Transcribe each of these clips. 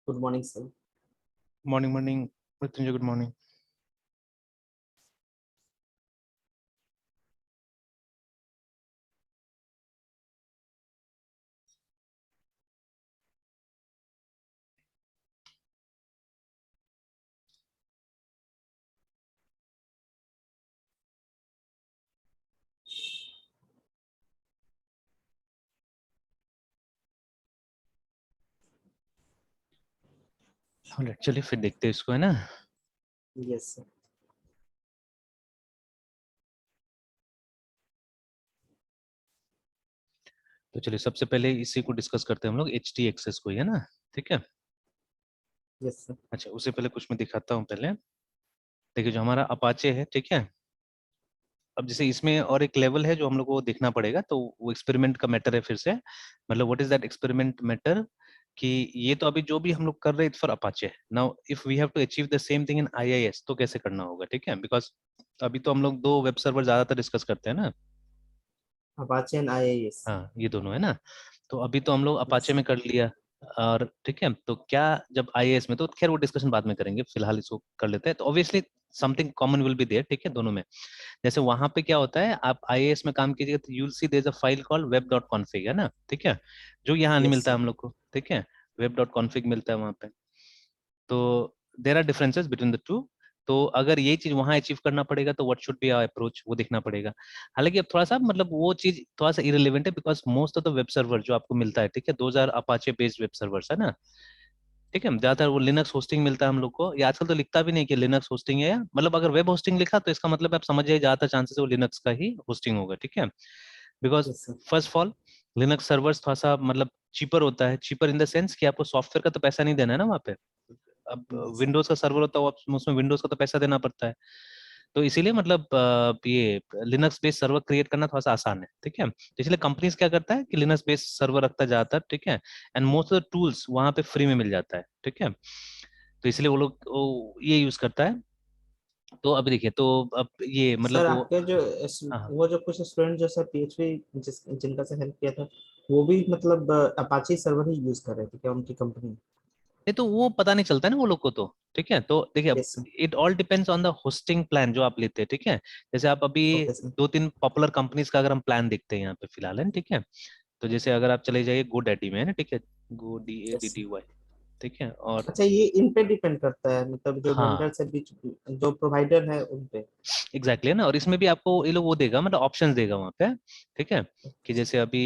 Good morning, sir. Morning, Mrityunjay, good morning. चलिए फिर देखते हैं इसको, है ना। Yes, sir. तो चलिए सबसे पहले इसी को डिस्कस करते हैं हम लोग, HTXS को ही, है ना। ठीक है। Yes, sir. अच्छा, उससे पहले कुछ मैं दिखाता हूँ पहले। देखिए जो हमारा अपाचे है, ठीक है। अब जैसे इसमें और एक लेवल है जो हम लोग को देखना पड़ेगा, तो वो एक्सपेरिमेंट का मैटर है फिर से। मतलब what is that experiment matter, कि ये तो अभी जो भी हम लोग कर रहे हैं for Apache. Now if we have to achieve the same thing in IIS तो कैसे करना होगा, ठीक है। बिकॉज अभी तो हम लोग दो वेब सर्वर ज्यादातर डिस्कस करते हैं ना। Apache and IIS. हाँ, ये दोनों है ना। तो अभी तो हम लोग अपाचे Yes. में कर लिया, और ठीक है। तो क्या जब IAS में, तो खैर वो डिस्कशन बाद में करेंगे, फिलहाल इसको कर लेते हैं। तो obviously something common will be there, ठीक है, दोनों में। जैसे वहां पे क्या होता है, आप IAS में काम कीजिएगा तो you'll see there is a file called web.config, है ना, ठीक है। जो यहाँ नहीं Yes, मिलता sir. हम लोग को, ठीक है। web.config मिलता है वहां पे। तो there are differences between the two. तो अगर ये चीज वहां अचीव करना पड़ेगा तो what should be our approach, वो देखना पड़ेगा। हालांकि अब थोड़ा सा मतलब वो चीज थोड़ा सा इरेलीवेंट है, because most of the web server जो आपको मिलता है, ठीक है, 2000 अपाचे बेस्ड वेब सर्वर्स है ना। ठीक है, ज्यादातर वो लिनक्स होस्टिंग मिलता है हम लोग को। ये आजकल तो लिखता भी नहीं कि लिनक्स होस्टिंग है, या मतलब अगर वेब होस्टिंग लिखा तो इसका मतलब आप समझ जाइए ज्यादातर चांसेस वो लिनक्स का ही होस्टिंग होगा, ठीक है। Because Yes, sir. First of all Linux servers थोड़ा सा मतलब चीपर होता है। चीपर इन द सेंस कि आपको सॉफ्टवेयर का तो पैसा नहीं देना है ना वहाँ पे। अब Yes. विंडोज का सर्वर होता है, उसमें विंडोज का तो पैसा देना पड़ता है। तो इसीलिए मतलब ये लिनक्स बेस्ड सर्वर क्रिएट करना थोड़ा सा आसान है, ठीक है। तो इसलिए कंपनीज क्या करता है कि लिनक्स बेस्ड सर्वर रखता है ज्यादातर, ठीक है। And most of the tools वहां पे फ्री में मिल जाता है, ठीक है। तो इसलिए वो लोग ये यूज करता है। तो अभी देखिए, तो अब ये मतलब सर वो, आपके जो हाँ। वो जो कुछ स्टूडेंट जो सर PHP जिनका से हेल्प किया था, वो भी मतलब अपाची सर्वर ही यूज कर रहे थे क्या उनकी कंपनी? नहीं तो वो पता नहीं चलता है ना वो लोग को, तो ठीक है। तो देखिए अब yes sir. It all depends on the hosting plan जो आप लेते हैं, ठीक है। जैसे आप अभी ओके सर. दो तीन पॉपुलर कंपनीज का अगर हम प्लान देखते हैं यहाँ पे फिलहाल, है ना, ठीक है। तो जैसे अगर आप चले जाइए गो डैडी में, है ना, ठीक है। Go yes sir. DADDY, ठीक है। और अच्छा, ये इन पे डिपेंड करता है, मतलब जो हाँ, वेंडर से बीच जो प्रोवाइडर है उन पे? एग्जैक्टली है ना। और इसमें भी आपको ये लोग वो देगा, मतलब ऑप्शंस देगा वहाँ पे, ठीक है। कि जैसे अभी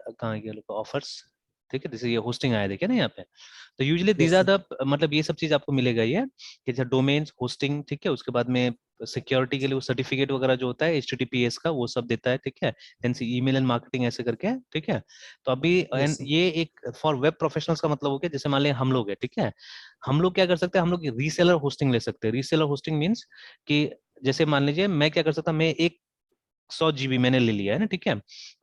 कहाँ गया लोग ऑफर्स, ठीक है। जैसे ये होस्टिंग आया देखिए ना यहाँ पे। तो usually these yes are sir. The, मतलब ये सब चीज आपको मिलेगा ये, कि जैसे डोमेन्स होस्टिंग, ठीक है। उसके बाद में सिक्योरिटी के लिए वो सर्टिफिकेट वगैरह जो होता है HTTPS का, वो सब देता है, ठीक है। देन से ईमेल एंड मार्केटिंग ऐसे करके, ठीक है। तो अभी यस एंड सर. ये एक फॉर वेब प्रोफेशनल्स का मतलब हो गया, जैसे मान लिया हम लोग है, ठीक है। हम लोग क्या कर सकते हैं, हम लोग रीसेलर होस्टिंग ले सकते हैं। रीसेलर होस्टिंग मीन्स कि जैसे मान लीजिए मैं क्या कर सकता, मैं एक 100 GB मैंने ले लिया है ना, ठीक है।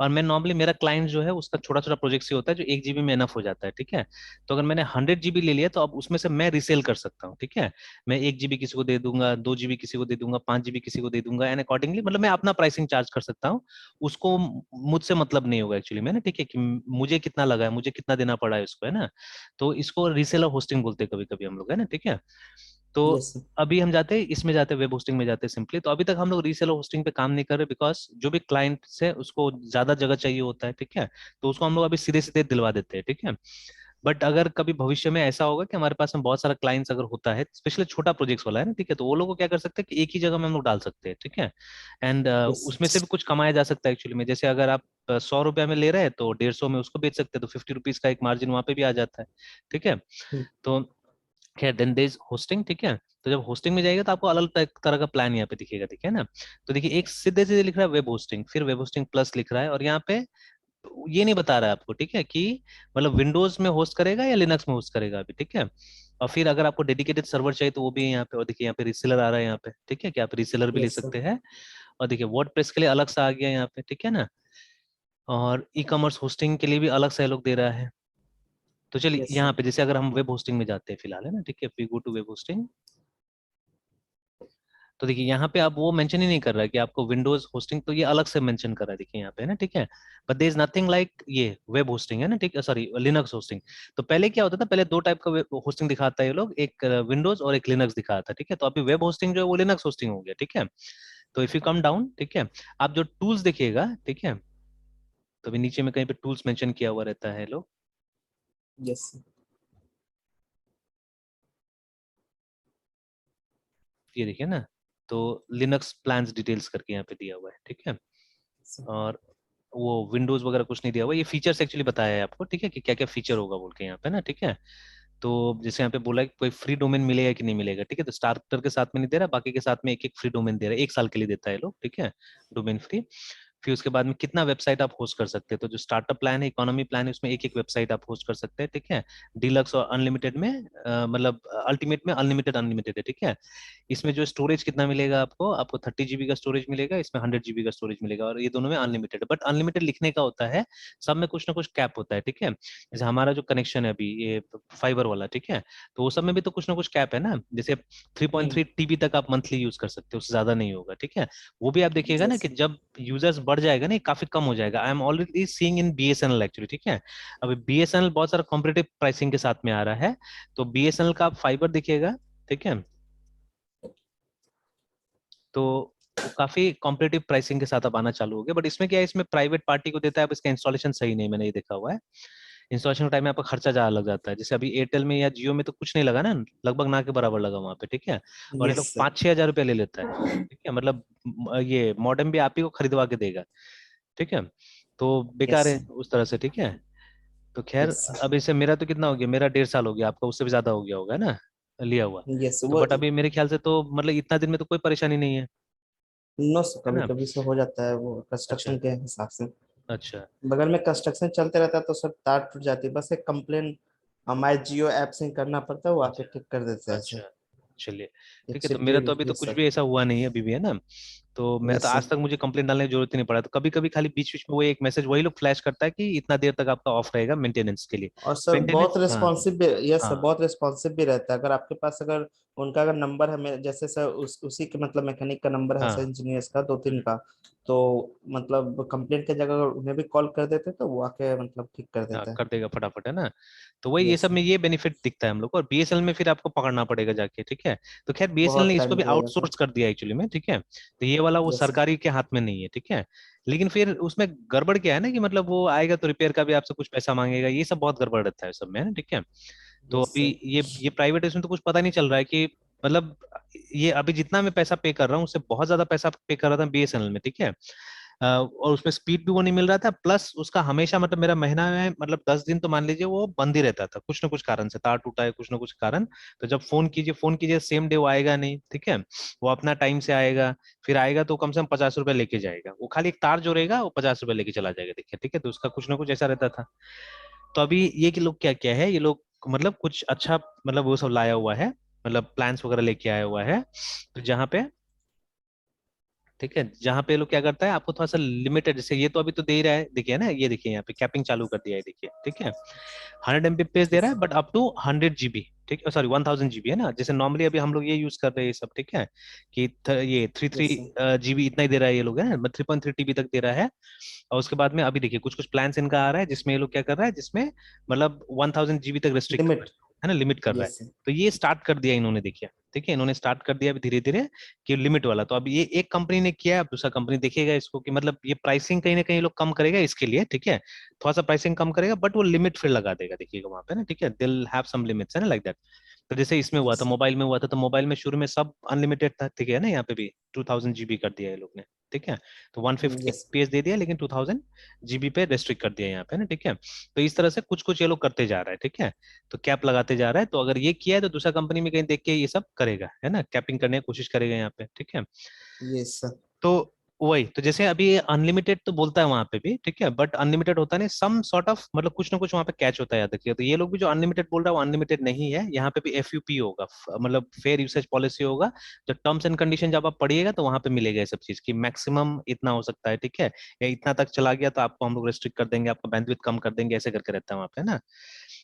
और मैं नॉर्मली मेरा क्लाइंट जो है उसका छोटा छोटा प्रोजेक्ट से होता है जो 1 GB में एनफ हो जाता है, ठीक है। तो अगर मैंने 100 GB ले लिया तो अब उसमें से मैं रिसेल कर सकता हूँ, ठीक है। मैं 1 GB किसी को दे दूंगा, 2 GB किसी को दे दूंगा, 5 GB किसी को दे दूंगा, एंड अकॉर्डिंगली मतलब मैं अपना प्राइसिंग चार्ज कर सकता हूँ। उसको मुझसे मतलब नहीं होगा एक्चुअली में ना, ठीक है, कि मुझे कितना लगा है, मुझे कितना देना पड़ा है उसको, है ना। तो इसको रीसेलर होस्टिंग बोलते हैं कभी कभी हम लोग, है ना, ठीक है। तो यस सर. अभी हम जाते हैं इसमें, जाते हैं वेब होस्टिंग में जाते हैं सिंपली। तो अभी तक हम लोग रीसेलर होस्टिंग पे काम नहीं कर रहे, बिकॉज जो भी क्लाइंट है उसको ज्यादा जगह चाहिए होता है, ठीक है। तो उसको हम लोग अभी सीधे सीधे दिलवा देते हैं, ठीक है। बट अगर कभी भविष्य में ऐसा होगा कि हमारे पास में बहुत सारा क्लाइंट्स अगर होता है, स्पेशली छोटा प्रोजेक्ट्स वाला है ना, ठीक है, तो वो लोग को क्या कर सकते हैं कि एक ही जगह में हम लोग डाल सकते हैं, ठीक है। एंड यस उसमें से भी कुछ कमाया जा सकता है एक्चुअली में। जैसे अगर आप 100 रुपया में ले रहे हैं तो 150 में उसको बेच सकते हैं, तो 50 रुपीज का एक मार्जिन वहां पे भी आ जाता है, ठीक है। सर. तो खैर देन देयर इज होस्टिंग, ठीक है। तो जब होस्टिंग में जाएगा तो आपको अलग अलग तरह का प्लान यहाँ पे दिखेगा, ठीक है ना। तो देखिए एक सीधे सीधे लिख रहा है वेब होस्टिंग, फिर वेब होस्टिंग प्लस लिख रहा है, और यहाँ पे ये नहीं बता रहा है आपको, ठीक है, कि मतलब विंडोज में होस्ट करेगा या लिनक्स में होस्ट करेगा अभी, ठीक है। और फिर अगर आपको डेडिकेटेड सर्वर चाहिए तो वो भी है यहाँ पे। और देखिए यहाँ पे रीसेलर आ रहा है यहाँ पे, ठीक है, कि आप रीसेलर भी ले यस सर. सकते हैं। और देखिए वर्डप्रेस के लिए अलग सा आ गया यहाँ पे, ठीक है ना। और ई कॉमर्स होस्टिंग के लिए भी अलग सा लोग दे रहा है। तो चलिए यस यहाँ सर. पे जैसे अगर हम वेब होस्टिंग में जाते हैं फिलहाल, है ना, ठीक है, we go to web hosting. तो देखिए यहाँ पे आप वो मेंशन ही नहीं कर रहा है कि आपको विंडोज होस्टिंग, तो ये अलग से मेंशन कर रहा है देखिए यहाँ पे, है ना, ठीक है। But there is nothing like ये वेब होस्टिंग, है ना, ठीक है, सॉरी लिनक्स होस्टिंग। तो पहले क्या होता था, पहले दो टाइप का होस्टिंग दिखाता है ये लोग, एक विंडोज और एक लिनक्स दिखाता है, ठीक है। तो अभी वेब होस्टिंग जो है वो लिनक्स होस्टिंग हो गया, ठीक है। तो इफ यू कम डाउन, ठीक है, आप जो टूल्स देखिएगा, ठीक है, तो अभी नीचे में कहीं पे टूल्स मेंशन किया हुआ रहता है लोग, यस ये देखिए ना, तो लिनक्स प्लान्स डिटेल्स करके यहाँ पे दिया हुआ है, ठीक है। सर। और वो विंडोज वगैरह कुछ नहीं दिया हुआ, ये फीचर्स एक्चुअली बताया है आपको, ठीक है, कि क्या क्या फीचर होगा बोल के यहाँ पे ना, ठीक है। तो जैसे यहाँ पे बोला है कि कोई फ्री डोमेन मिलेगा कि नहीं मिलेगा, ठीक है। तो स्टार्टर के साथ में नहीं दे रहा, बाकी के साथ में एक एक फ्री डोमेन दे रहा है, 1 साल के लिए देता है लोग, ठीक है, डोमेन फ्री। फिर उसके बाद में कितना वेबसाइट आप होस्ट कर सकते हैं, तो जो स्टार्टअप प्लान है, इकोनॉमी प्लान है, उसमें एक एक वेबसाइट आप होस्ट कर सकते हैं, ठीक है। डीलक्स और अनलिमिटेड में मतलब अल्टीमेट में अनलिमिटेड अनलिमिटेड है, ठीक है। इसमें जो स्टोरेज कितना मिलेगा आपको, आपको 30 GB का स्टोरेज मिलेगा, इसमें 100 GB का स्टोरेज मिलेगा, और ये दोनों में अनलिमिटेड। बट अनलिमिटेड लिखने का होता है, सब में कुछ ना कुछ कैप होता है, ठीक है। जैसे हमारा जो कनेक्शन है अभी ये फाइबर वाला, ठीक है, तो वो सब में भी तो कुछ ना कुछ कैप है ना। जैसे 3.3 TB तक आप मंथली यूज कर सकते हो, उससे ज्यादा नहीं होगा, ठीक है। वो भी आप देखिएगा ना यस कि जब यूजर्स बढ़ जाएगा ना, ये काफी कम हो जाएगा। I am already seeing in BSNL actually, ठीक है। अभी BSNL बहुत सारा कॉम्पिटेटिव प्राइसिंग के साथ में आ रहा है, तो BSNL का आप फाइबर देखिएगा, ठीक है, तो वो काफी कॉम्पिटेटिव प्राइसिंग के साथ अब आना चालू हो गया। बट इसमें क्या है, इसमें प्राइवेट पार्टी को देता है, अब इसका इंस्टॉलेशन सही नहीं, मैंने ये देखा हुआ है। इंस्टॉलेशन टाइम में आपका खर्चा ज्यादा लग जाता है, जैसे अभी एयरटेल में या जियो में तो कुछ नहीं लगा ना, लगभग ना के बराबर लगा वहां पे, ठीक है। और ये लोग यस 5-6 हज़ार रुपया ले लेता है, ठीक है, मतलब ये मॉडेम भी आप ही को खरीदवा के देगा, ठीक है। तो बेकार यस है उस तरह से, ठीक है। तो खैर, यस अब इसे मेरा तो कितना हो गया, मेरा 1.5 साल हो गया, आपका उससे भी ज्यादा हो गया होगा ना लिया हुआ। यस तो वो बट अभी मेरे ख्याल से तो मतलब इतना दिन में तो कोई परेशानी नहीं है, नो सर, है कभी ना। कभी से हो जाता है वो अच्छा कंस्ट्रक्शन के हिसाब से। अच्छा बगल में कंस्ट्रक्शन चलते रहता है तो सर तार टूट जाती है, बस एक कंप्लेन हमारे जियो ऐप से करना पड़ता है, वो आके अच्छा ठीक कर देते हैं सर। अच्छा, चलिए, ठीक है। इट्स तो मेरा तो ग्रेट, अभी तो यस कुछ सर। भी ऐसा हुआ नहीं है अभी भी, है ना। तो मैं तो यस आज सर। तक मुझे कंप्लेंट डालने की जरूरत ही नहीं पड़ा। तो कभी कभी खाली बीच बीच में वो एक मैसेज वही लोग फ्लैश करता है कि इतना देर तक आपका ऑफ रहेगा मेंटेनेंस के लिए। और सर बहुत मेंटेनेंस, हाँ रिस्पॉन्सिव भी, यस सर, हाँ बहुत रिस्पॉन्सिव भी रहता है। अगर आपके पास अगर उनका अगर नंबर है, जैसे सर उसी के मतलब मैकेनिक का नंबर है सर, हाँ इंजीनियर्स का 2-3 का, तो मतलब कंप्लेंट की जगह अगर उन्हें भी कॉल कर देते तो वो आके मतलब ठीक कर हाँ, देता है। कर देगा फटाफट, है ना। तो वही, ये यस सब में सर। ये बेनिफिट दिखता है हम लोग को। और BSNL में फिर आपको पकड़ना पड़ेगा जाके, ठीक है। तो खैर BSNL ने बहुत इसको टाइम भी लगेगा सर। आउटसोर्स कर दिया एक्चुअली में, ठीक है। तो ये वाला वो यस सर। सरकारी के हाथ में नहीं है, ठीक है। लेकिन फिर उसमें गड़बड़ क्या है ना, कि मतलब वो आएगा तो रिपेयर का भी आपसे कुछ पैसा मांगेगा, ये सब बहुत गड़बड़ रहता है सब में, है ना, ठीक है। तो यस अभी सर। ये प्राइवेट इसमें तो कुछ पता नहीं चल रहा है कि मतलब ये अभी जितना मैं पैसा पे कर रहा हूँ उससे बहुत ज्यादा पैसा पे कर रहा था BSNL में, ठीक है। और उसमें स्पीड भी वो नहीं मिल रहा था, प्लस उसका हमेशा मतलब मेरा महीना में मतलब 10 दिन तो मान लीजिए वो बंद ही रहता था, कुछ ना कुछ कारण से तार टूटा है, कुछ ना कुछ कारण। तो जब फोन कीजिए सेम डे वो आएगा नहीं, ठीक है। वो अपना टाइम से आएगा, फिर आएगा तो कम से कम 50 रुपए लेके जाएगा, वो खाली एक तार जोड़ेगा, वो 50 रुपए लेके चला जाएगा, देखिए, ठीक है। तो उसका कुछ ना कुछ ऐसा रहता था। तो अभी ये कि लोग क्या क्या है, ये लोग मतलब कुछ अच्छा मतलब वो सब लाया हुआ है, मतलब प्लान्स वगैरह लेके आया हुआ है, तो जहाँ पे, ठीक है, जहाँ पे लोग क्या करता है, आपको थोड़ा सा लिमिटेड, जैसे ये तो अभी तो दे ही रहा है, देखिए ना, ये देखिए यहाँ पे कैपिंग चालू कर दिया है, देखिए, ठीक है। 100 MB दे रहा है, बट अप टू 100 GB, ठीक है, सॉरी 1000 GB, है ना। जैसे नॉर्मली अभी हम लोग ये यूज कर रहे हैं ये सब, ठीक है, कि ये three three yes sir. GB इतना ही दे रहा है ये लोग, है ना, 3.3 TB तक दे रहा है। और उसके बाद में अभी देखिए कुछ कुछ प्लान इनका आ रहा है जिसमें ये लोग क्या कर रहा है, जिसमें मतलब 1000 GB तक रिस्ट्रिक्ट कर रहा लिमिट। है ना, लिमिट कर रहा है। Yes sir. तो ये स्टार्ट कर दिया इन्होंने, देखिए, ठीक है, इन्होंने स्टार्ट कर दिया अभी धीरे धीरे कि लिमिट वाला। तो अब ये एक कंपनी ने किया है, अब दूसरा कंपनी देखेगा इसको कि मतलब ये प्राइसिंग कहीं ना कहीं लोग कम करेगा इसके लिए, ठीक है, थोड़ा सा प्राइसिंग कम करेगा, बट वो लिमिट फिर लगा देगा, देखिएगा वहां पे ना, ठीक है, दिल हैव सम लिमिट्स, है ना, लाइक दैट। तो जैसे इसमें हुआ था, यस मोबाइल में हुआ था, तो मोबाइल में शुरू में सब अनलिमिटेड था, ठीक है ना, यहाँ पे भी 2000 GB कर दिया है लोग ने, ठीक है। तो 150 यस FPS दे दिया, लेकिन 2000 GB पे रेस्ट्रिक्ट कर दिया यहाँ पे ना, ठीक है। तो इस तरह से कुछ कुछ ये लोग करते जा रहा है, ठीक है। तो कैप लगाते जा रहा है, तो अगर ये किया है तो दूसरा कंपनी में कहीं देख के ये सब करेगा, है ना, कैपिंग करने की कोशिश करेगा यहाँ पे, ठीक है। Yes sir. तो वही, तो जैसे अभी अनलिमिटेड तो बोलता है वहां पे भी, ठीक है, बट अनलिमिटेड होता नहीं, सम सॉर्ट ऑफ मतलब कुछ ना कुछ वहां पे कैच होता है, याद रखिए। तो ये लोग भी जो अनलिमिटेड बोल रहा है वो अनलिमिटेड नहीं है, यहाँ पे भी FUP होगा, मतलब फेयर यूसेज पॉलिसी होगा। जो टर्म्स एंड कंडीशन जब आप पढ़िएगा तो वहां पे मिलेगा ये सब चीज की मैक्सिमम इतना हो सकता है, ठीक है, या इतना तक चला गया तो आपको हम लोग रेस्ट्रिक्ट कर देंगे, आपका बैंडविड्थ कम कर देंगे, ऐसे करके रहता है वहां पे ना।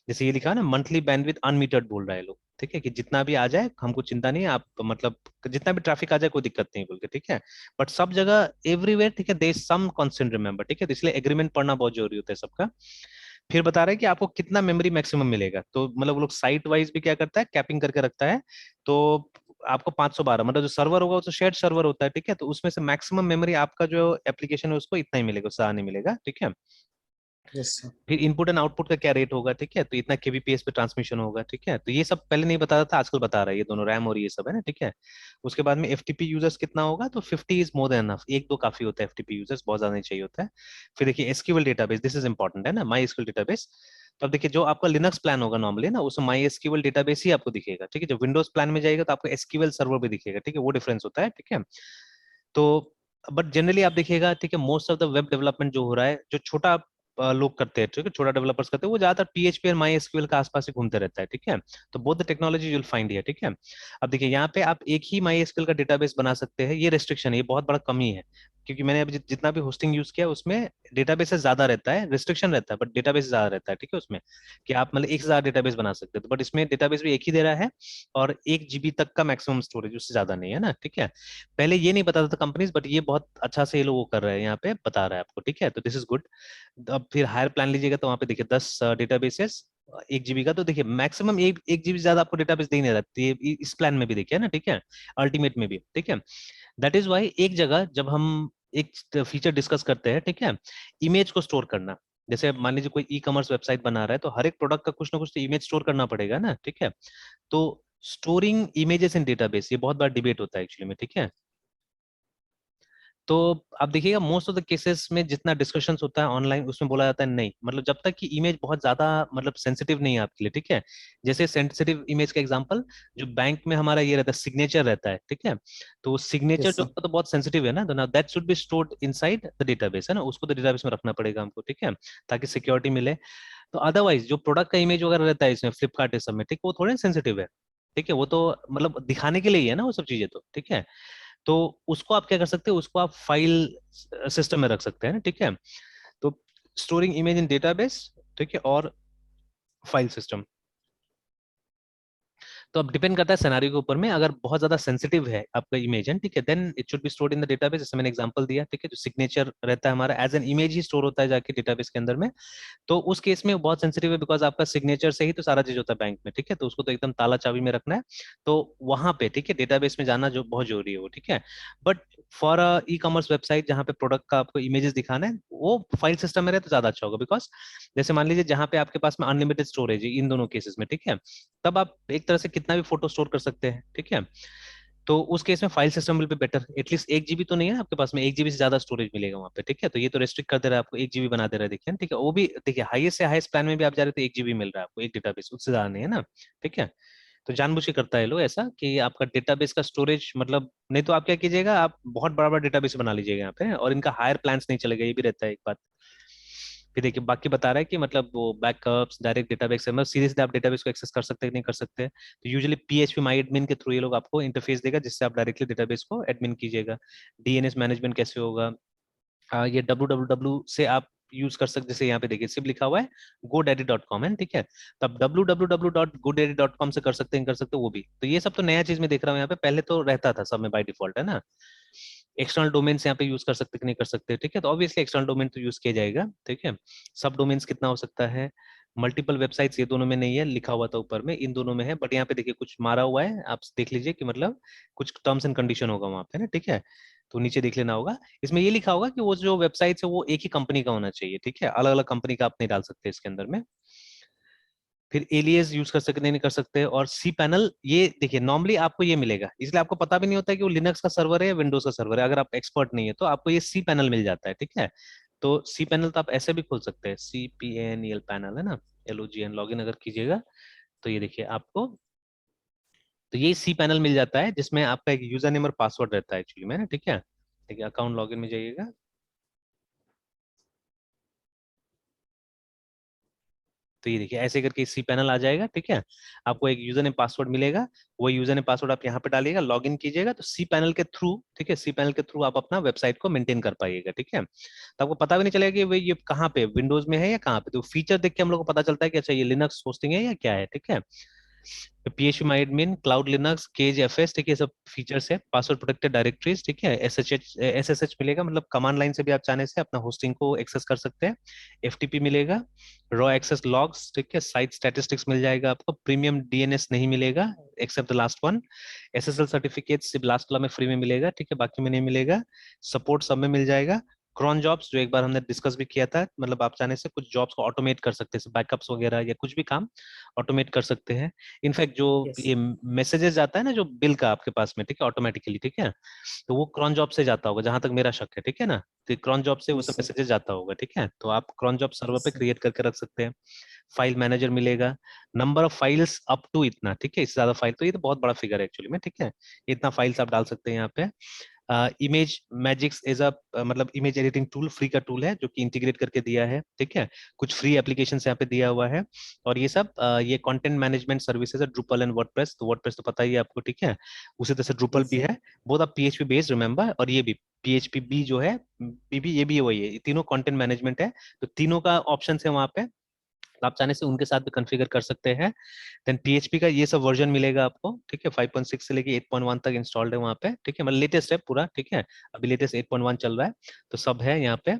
जैसे ये लिखा है ना, मंथली बैंडविड्थ अनमीटर्ड बोल रहा है लोग, ठीक है, कि जितना भी आ जाए हमको चिंता नहीं है, आप मतलब जितना भी ट्रैफिक आ जाए कोई दिक्कत नहीं बोल के, ठीक है। बट सब जगह एवरीवेयर, ठीक है, there is some constant, remember, ठीक है, तो इसलिए एग्रीमेंट पढ़ना बहुत जरूरी होता है सबका। फिर बता रहे हैं कि आपको कितना मेमोरी मैक्सिमम मिलेगा, तो मतलब वो लोग साइट वाइज भी क्या करता है, कैपिंग करके रखता है। तो आपको 512, मतलब जो सर्वर होगा वो तो शेयर्ड सर्वर होता है, ठीक है, तो उसमें से मैक्सिमम मेमोरी आपका जो एप्लीकेशन है उसको इतना ही मिलेगा, उससे नहीं मिलेगा, ठीक है। Yes sir. फिर इनपुट एंड आउटपुट का क्या रेट होगा, ठीक है, तो इतना केबीपीएस पे ट्रांसमिशन होगा, ठीक है, तो ये सब पहले नहीं बताता था, आजकल बता रहा है, ये दोनों रैम और ये सब है ना, ठीक है। उसके बाद में एफटीपी यूजर्स कितना होगा, तो 50 इज मोर देन एनफ, एक दो काफी होता है, एफटीपी यूजर्स बहुत ज्यादा नहीं चाहिए होता है। फिर देखिए SQL database, this is important है ना, माई एसक्यूएल डेटाबेस। तो अब देखिए जो आपका लिनक्स प्लान होगा नॉर्मली ना, उसमें माई एसक्यूएल डेटाबेस ही आपको दिखेगा, ठीक है। जब विंडोज प्लान में जाएगा तो आपको एसक्यूएल सर्वर भी दिखेगा, ठीक है, वो डिफरेंस होता है, ठीक है। तो बट जनरली आप देखिएगा, ठीक है, most of the web development जो हो रहा है, जो छोटा लोग करते हैं, ठीक है, छोटा डेवलपर्स करते हैं, वो ज्यादातर पीएचपी और माई एसक्यूएल के आसपास ही घूमते रहता है, ठीक है। तो both the technology you'll find here, ठीक है। अब देखिए यहाँ पे आप एक ही माई एसक्यूएल का डेटाबेस बना सकते हैं, ये रेस्ट्रिक्शन है, ये बहुत बड़ा कमी है, क्योंकि मैंने अभी जितना भी होस्टिंग यूज किया उसमें डेटाबेस ज्यादा रहता है, रिस्ट्रिक्शन रहता है, बट डेटाबेस ज्यादा रहता है, ठीक है, उसमें कि आप मतलब 1,000 डेटाबेस बना सकते हैं, बट इसमें डेटाबेस भी एक ही दे रहा है, और 1 GB तक का मैक्सिमम स्टोरेज, उससे ज्यादा नहीं है ना, ठीक है। पहले ये नहीं बताता था कंपनीज, बट ये बहुत अच्छा से ये लोग वो कर रहे हैं, यहाँ पे बता रहा है आपको, ठीक है, तो दिस इज गुड। अब फिर हायर प्लान लीजिएगा तो वहाँ पे देखिए 10 डेटाबेसेस 1 GB का, तो देखिए मैक्सिमम एक जीबी ज्यादा आपको डेटाबेस दे ही नहीं रहती है इस प्लान में भी, देखिए ना, ठीक है, अल्टीमेट में भी, ठीक है। दैट इज वाई एक जगह जब हम एक फीचर डिस्कस करते हैं, ठीक है, इमेज को स्टोर करना, जैसे मान लीजिए कोई ई कॉमर्स वेबसाइट बना रहा है, तो हर एक प्रोडक्ट का कुछ ना कुछ तो इमेज स्टोर करना पड़ेगा ना, ठीक है। तो स्टोरिंग इमेजेस इन डेटाबेस, ये बहुत बड़ा डिबेट होता है एक्चुअली में, ठीक है। तो आप देखिएगा मोस्ट ऑफ द केसेस में जितना डिस्कशंस होता है ऑनलाइन, उसमें बोला जाता है नहीं, मतलब जब तक कि इमेज बहुत ज्यादा मतलब सेंसिटिव नहीं है आपके लिए, ठीक है। जैसे सेंसिटिव इमेज का एग्जांपल, जो बैंक में हमारा ये रहता है, सिग्नेचर रहता है, ठीक है, तो सिग्नेचर यस जो सर। होता है तो बहुत सेंसिटिव है ना, तो ना that should be stored inside the database, है ना, उसको तो डेटाबेस में रखना पड़ेगा हमको, ठीक है, ताकि सिक्योरिटी मिले। तो अदरवाइज जो प्रोडक्ट का इमेज वगैरह रहता है इसमें, फ्लिपकार्ट ये सब में, ठीक, वो थोड़े सेंसिटिव है, ठीक है, वो तो मतलब दिखाने के लिए ही है ना वो सब चीजें, तो ठीक है। तो उसको आप क्या कर सकते हैं, उसको आप फाइल सिस्टम में रख सकते हैं ना, ठीक है। तो स्टोरिंग इमेज इन डेटाबेस, ठीक है, और फाइल सिस्टम। तो अब डिपेंड करता है सिनेरियो के ऊपर में, अगर बहुत ज्यादा सेंसिटिव है आपका इमेज है, ठीक है, then it should be stored in the database, जैसे मैंने एग्जांपल दिया, ठीक है, जो सिग्नेचर रहता है हमारा एज एन इमेज ही स्टोर होता है जाके डेटाबेस के अंदर में। तो उस केस में बहुत सेंसिटिव है, बिकॉज आपका सिग्नेचर से ही तो सारा चीज होता है बैंक में, ठीक है, तो उसको तो एकदम ताला चाबी में रखना है। तो वहां पे, ठीक है, डेटाबेस में जाना जो बहुत जरूरी है वो, ठीक है। But for e commerce website जहाँ पे प्रोडक्ट का आपको इमेजेस दिखाना है, वो फाइल सिस्टम में रहे तो ज्यादा अच्छा होगा, बिकॉज जैसे मान लीजिए जहाँ पे आपके पास में अनलिमिटेड स्टोरेज है इन दोनों केसेस में, ठीक है, तब आप एक तरह से कितना भी फोटो स्टोर कर सकते हैं, ठीक है। तो उस केस में file system will be better, at least 1 GB तो नहीं है आपके पास में, 1 GB से ज्यादा स्टोरेज मिलेगा वहाँ पे, ठीक है। तो ये तो रेस्ट्रिक्ट कर दे रहा है आपको, 1 GB बना दे रहा है, देखिए ना, ठीक है, वो भी देखिए हाईएस्ट से हाईएस्ट प्लान में भी आप जा रहे हो तो 1 GB मिल रहा है आपको, एक डेटाबेस, उससे ज्यादा नहीं है ना, ठीक है। तो जानबूझ के करता है लोग ऐसा कि आपका डेटाबेस का स्टोरेज मतलब, नहीं तो आप क्या कीजिएगा, आप बहुत बड़ा बड़ा डेटाबेस बना लीजिएगा यहाँ पे, और इनका हायर प्लान्स नहीं चलेगा, ये भी रहता है एक बात। फिर देखिए बाकी बता रहा है कि मतलब वो बैकअप्स, डायरेक्ट डेटाबेस, मतलब सीधे आप डेटाबेस को एक्सेस कर सकते हैं कि नहीं कर सकते। तो यूजुअली पीएचपी माई एडमिन के थ्रू ये लोग आपको इंटरफेस देगा, जिससे आप डायरेक्टली डेटाबेस को एडमिन कीजिएगा। डीएनएस मैनेजमेंट कैसे होगा, ये www से आप यूज कर सकते, जैसे यहाँ पे देखिए सिर्फ लिखा हुआ है godaddy.com है, ठीक है। तब www.godaddy.com से कर सकते हैं, कर सकते हैं वो भी। तो ये सब तो नया चीज में देख रहा हूँ यहाँ पे, पहले तो रहता था सब में बाय डिफॉल्ट, है ना। एक्सटर्नल डोमेन्स यहाँ पे यूज कर सकते कि नहीं कर सकते, ठीक है, तो ऑब्वियसली एक्सटर्नल डोमेन तो यूज किया जाएगा, ठीक है। सब डोमेन्स कितना हो सकता है, मल्टीपल वेबसाइट्स, ये दोनों में नहीं है, लिखा हुआ था ऊपर में, इन दोनों में है, बट यहाँ पे देखिए कुछ मारा हुआ है, आप देख लीजिए कि मतलब कुछ टर्म्स एंड कंडीशन होगा वहाँ पे ना, ठीक है। तो नीचे देख लेना होगा, इसमें ये लिखा होगा कि वो जो वेबसाइट है वो एक ही कंपनी का होना चाहिए, ठीक है, अलग अलग कंपनी का आप नहीं डाल सकते इसके अंदर में। फिर एलियस यूज कर सकते नहीं कर सकते, और सी पैनल, ये देखिए नॉर्मली आपको ये मिलेगा, इसलिए आपको पता भी नहीं होता है कि वो लिनक्स का सर्वर है या विंडोज का सर्वर है, अगर आप एक्सपर्ट नहीं है तो आपको ये सी पैनल मिल जाता है, ठीक है। तो सी पैनल तो आप ऐसे भी खोल सकते हैं, CPANEL पैनल है ना, LOGN, लॉगिन अगर कीजिएगा तो ये देखिए आपको, तो ये सी पैनल मिल जाता है, जिसमें आपका एक यूजर नेम और पासवर्ड रहता है एक्चुअली में ना, ठीक है। देखिए अकाउंट लॉगिन में जाइएगा, तो ये देखिए ऐसे करके सी पैनल आ जाएगा, ठीक है। आपको एक यूजर नेम पासवर्ड मिलेगा, वो यूजर नेम पासवर्ड आप यहाँ पे डालिएगा, लॉगिन कीजिएगा, तो सी पैनल के थ्रू, ठीक है, सी पैनल के थ्रू आप अपना वेबसाइट को मेंटेन कर पाइएगा, ठीक है। तो आपको पता भी नहीं चलेगा कि भाई ये कहाँ पे, विंडोज में है या कहाँ पे। तो फीचर देख के हम लोग को पता चलता है कि अच्छा ये लिनक्स होस्टिंग है या क्या है, ठीक है। PHP my admin, cloud Linux, cage FS, ठीक है, सब फीचर्स है। पासवर्ड प्रोटेक्टेड डायरेक्टरीज, ठीक है, SSH मिलेगा, मतलब कमांड लाइन से भी आप चाहने से अपना होस्टिंग को एक्सेस कर सकते हैं। FTP मिलेगा, रॉ एक्सेस लॉग्स, ठीक है, साइट स्टैटिस्टिक्स मिल जाएगा आपको। प्रीमियम DNS नहीं मिलेगा except the last one. SSL certificate सिर्फ लास्ट वाला में फ्री में मिलेगा, ठीक है, बाकी में नहीं मिलेगा। सपोर्ट सब में मिल जाएगा। क्रॉन जॉब्स जो एक बार हमने डिस्कस भी किया था, मतलब आप चाहने से कुछ जॉब्स को ऑटोमेट कर सकते हैं, बैकअप्स वगैरह या कुछ भी काम ऑटोमेट कर सकते हैं। इनफैक्ट जो यस। ये मैसेजेस जाता है ना जो बिल का आपके पास में, ठीक है, ऑटोमेटिकली, ठीक है, तो वो क्रॉन जॉब से जाता होगा जहां तक मेरा शक है, ठीक है ना। तो क्रॉन जॉब से वो यस सब सर। मैसेजेस जाता होगा, ठीक है, तो आप क्रॉन जॉब सर्वर यस पे सर। क्रिएट करके रख सकते हैं। फाइल मैनेजर मिलेगा, number of files up to इतना, ठीक है, इससे ज्यादा फाइल तो ये तो बहुत बड़ा फिगर है एक्चुअली में, ठीक है, इतना फाइल्स आप डाल सकते हैं यहाँ पे। इमेज मैजिक्स एज अ मतलब इमेज एडिटिंग टूल, फ्री का टूल है जो कि इंटीग्रेट करके दिया है, ठीक है, कुछ फ्री एप्लीकेशन यहाँ पे दिया हुआ है। और ये सब ये कंटेंट मैनेजमेंट सर्विसेज है, ड्रूपल एंड वर्डप्रेस। तो वर्डप्रेस तो पता ही है आपको, ठीक है, उसी तरह से ड्रूपल यस भी सर। है। बहुत आप PHP बेस्ड रिमेंबर, और ये भी PHP भी जो है, भी ये भी वही है, ये तीनों कंटेंट मैनेजमेंट है। तो तीनों का ऑप्शन है वहाँ पे, तो आप चाहने से उनके साथ भी कॉन्फ़िगर कर सकते हैं। देन PHP का ये सब वर्जन मिलेगा आपको, ठीक है, 5.6 से लेके 8.1 तक इंस्टॉल्ड है वहाँ पे, ठीक है, मतलब लेटेस्ट है पूरा, ठीक है, अभी लेटेस्ट 8.1 चल रहा है, तो सब है यहाँ पे।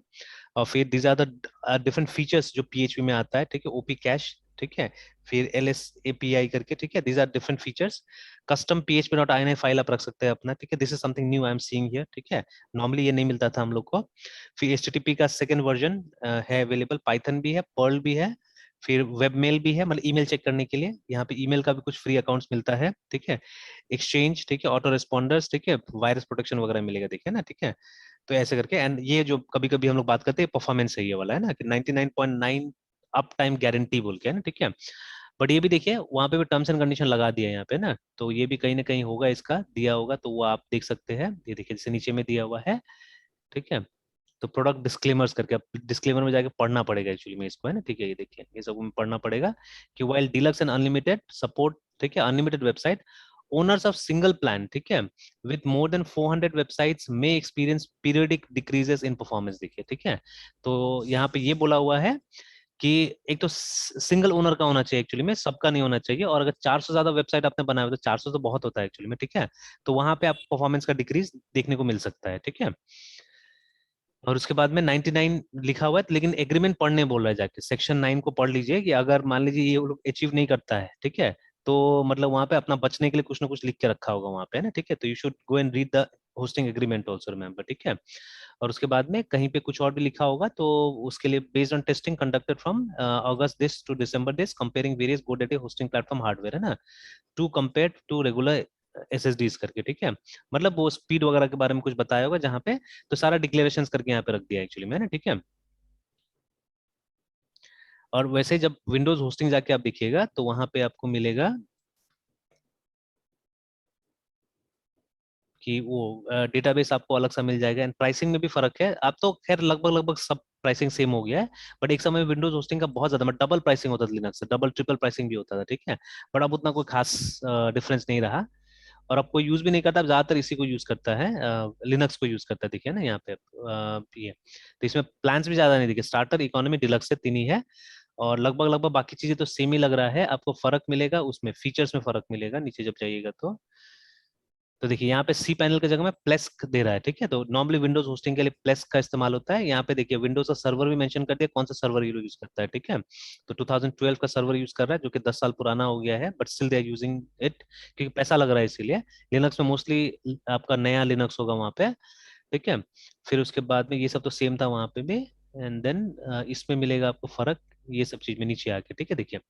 और फिर these are the different features जो PHP में आता है, ठीक है, OP कैश, ठीक है, फिर LS API करके, ठीक है, these are different features. Custom PHP.ini file आप रख सकते हैं अपना, ठीक है, this is something new I am seeing here, ठीक है, नॉर्मली ये नहीं मिलता था हम लोग को। फिर HTTP का सेकंड वर्जन है अवेलेबल, पाइथन भी है, पर्ल भी है, फिर वेबमेल भी है, मतलब ईमेल चेक करने के लिए, यहाँ पे ईमेल का भी कुछ फ्री अकाउंट्स मिलता है, ठीक है, एक्सचेंज, ठीक है, ऑटो रिस्पॉन्डर्स, ठीक है, वायरस प्रोटेक्शन वगैरह मिलेगा, देखिए ना, ठीक है। तो ऐसे करके, एंड ये जो कभी कभी हम लोग बात करते हैं परफॉर्मेंस है ये वाला, है ना, कि 99.9 अप टाइम गारंटी बोल के, है ना, ठीक है। बट ये भी देखिए वहां पे भी टर्म्स एंड कंडीशन लगा दिया है यहाँ पे ना, तो ये भी कहीं ना कहीं होगा इसका दिया होगा, तो वो आप देख सकते हैं, ये देखिए जैसे नीचे में दिया हुआ है, ठीक है। तो प्रोडक्ट डिस्क्लेमर्स करके, अब डिस्क्लेमर में जाके पढ़ना पड़ेगा एक्चुअली में इसको, है ना, ठीक है, ये देखिए ये सब में पढ़ना पड़ेगा कि while deluxe and unlimited support, ठीक है, unlimited website owners of single plan, ठीक है, विथ मोर देन 400 वेबसाइट्स में एक्सपीरियंस पीरियडिक डिक्रीजेस इन परफॉर्मेंस, देखिए, ठीक है। तो यहाँ पे ये बोला हुआ है कि एक तो सिंगल ओनर का होना चाहिए एक्चुअली में, सबका नहीं होना चाहिए, और अगर 400 ज्यादा वेबसाइट आपने बनाया तो 400 तो बहुत होता है एक्चुअली में, ठीक है, तो वहां पे आप परफॉर्मेंस का डिक्रीज देखने को मिल सकता है, ठीक है। और उसके बाद में 99 लिखा हुआ है, लेकिन एग्रीमेंट पढ़ने बोल रहा है, जाके सेक्शन 9 को पढ़ लीजिए कि अगर मान लीजिए ये लोग अचीव नहीं करता है, ठीक है, तो मतलब वहां पे अपना बचने के लिए कुछ ना कुछ लिख के रखा होगा वहां पे, है ना, ठीक है, तो you should go and read the hosting agreement also, remember, ठीक है। और उसके बाद में कहीं पे कुछ और भी लिखा होगा, तो उसके लिए based on testing conducted from August this to December this comparing various GoDaddy hosting platform hardware, है ना, to compare to regular SSDs करके, ठीक है, मतलब वो स्पीड वगैरह के बारे में कुछ बताया होगा जहाँ पे, तो सारा डिक्लेरेशन करके यहाँ पे रख दिया एक्चुअली में ना, ठीक है। और वैसे जब विंडोज होस्टिंग जाके आप देखिएगा तो वहां पे आपको मिलेगा कि वो डेटाबेस आपको अलग सा मिल जाएगा, एंड प्राइसिंग में भी फर्क है। आप तो खैर लगभग लगभग सब प्राइसिंग सेम हो गया है, बट एक समय विंडोज होस्टिंग का बहुत ज्यादा, मतलब डबल प्राइसिंग होता था लिनक्स से, डबल ट्रिपल प्राइसिंग भी होता था, ठीक है, बट अब उतना कोई खास डिफरेंस नहीं रहा। और अब कोई यूज भी नहीं करता, अब ज्यादातर इसी को यूज करता है, लिनक्स को यूज करता है, देखिए ना यहाँ पे ये, तो इसमें प्लान्स भी ज्यादा नहीं दिखे, स्टार्टर, इकोनॉमी, डिलक्स से तीन ही है। और लगभग लगभग बाकी चीजें तो सेम ही लग रहा है, आपको फर्क मिलेगा उसमें, फीचर्स में फर्क मिलेगा नीचे जब जाइएगा तो देखिए यहाँ पे सी पैनल की जगह में प्लेस दे रहा है, ठीक है, तो नॉर्मली विंडोज होस्टिंग के लिए प्लेस का इस्तेमाल होता है। यहाँ पे देखिए विंडोज का सर्वर भी मेंशन कर दिया, कौन सा सर्वर ये लोग यूज करता है, ठीक है, तो 2012 का सर्वर यूज कर रहा है जो कि 10 साल पुराना हो गया है, but still they are using it, क्योंकि पैसा लग रहा है इसीलिए। लिनक्स में मोस्टली आपका नया लिनक्स होगा वहाँ पे, ठीक है। फिर उसके बाद में ये सब तो सेम था वहाँ पे भी, एंड देन इसमें मिलेगा आपको फर्क ये सब चीज में नीचे आके, ठीक है, देखिए।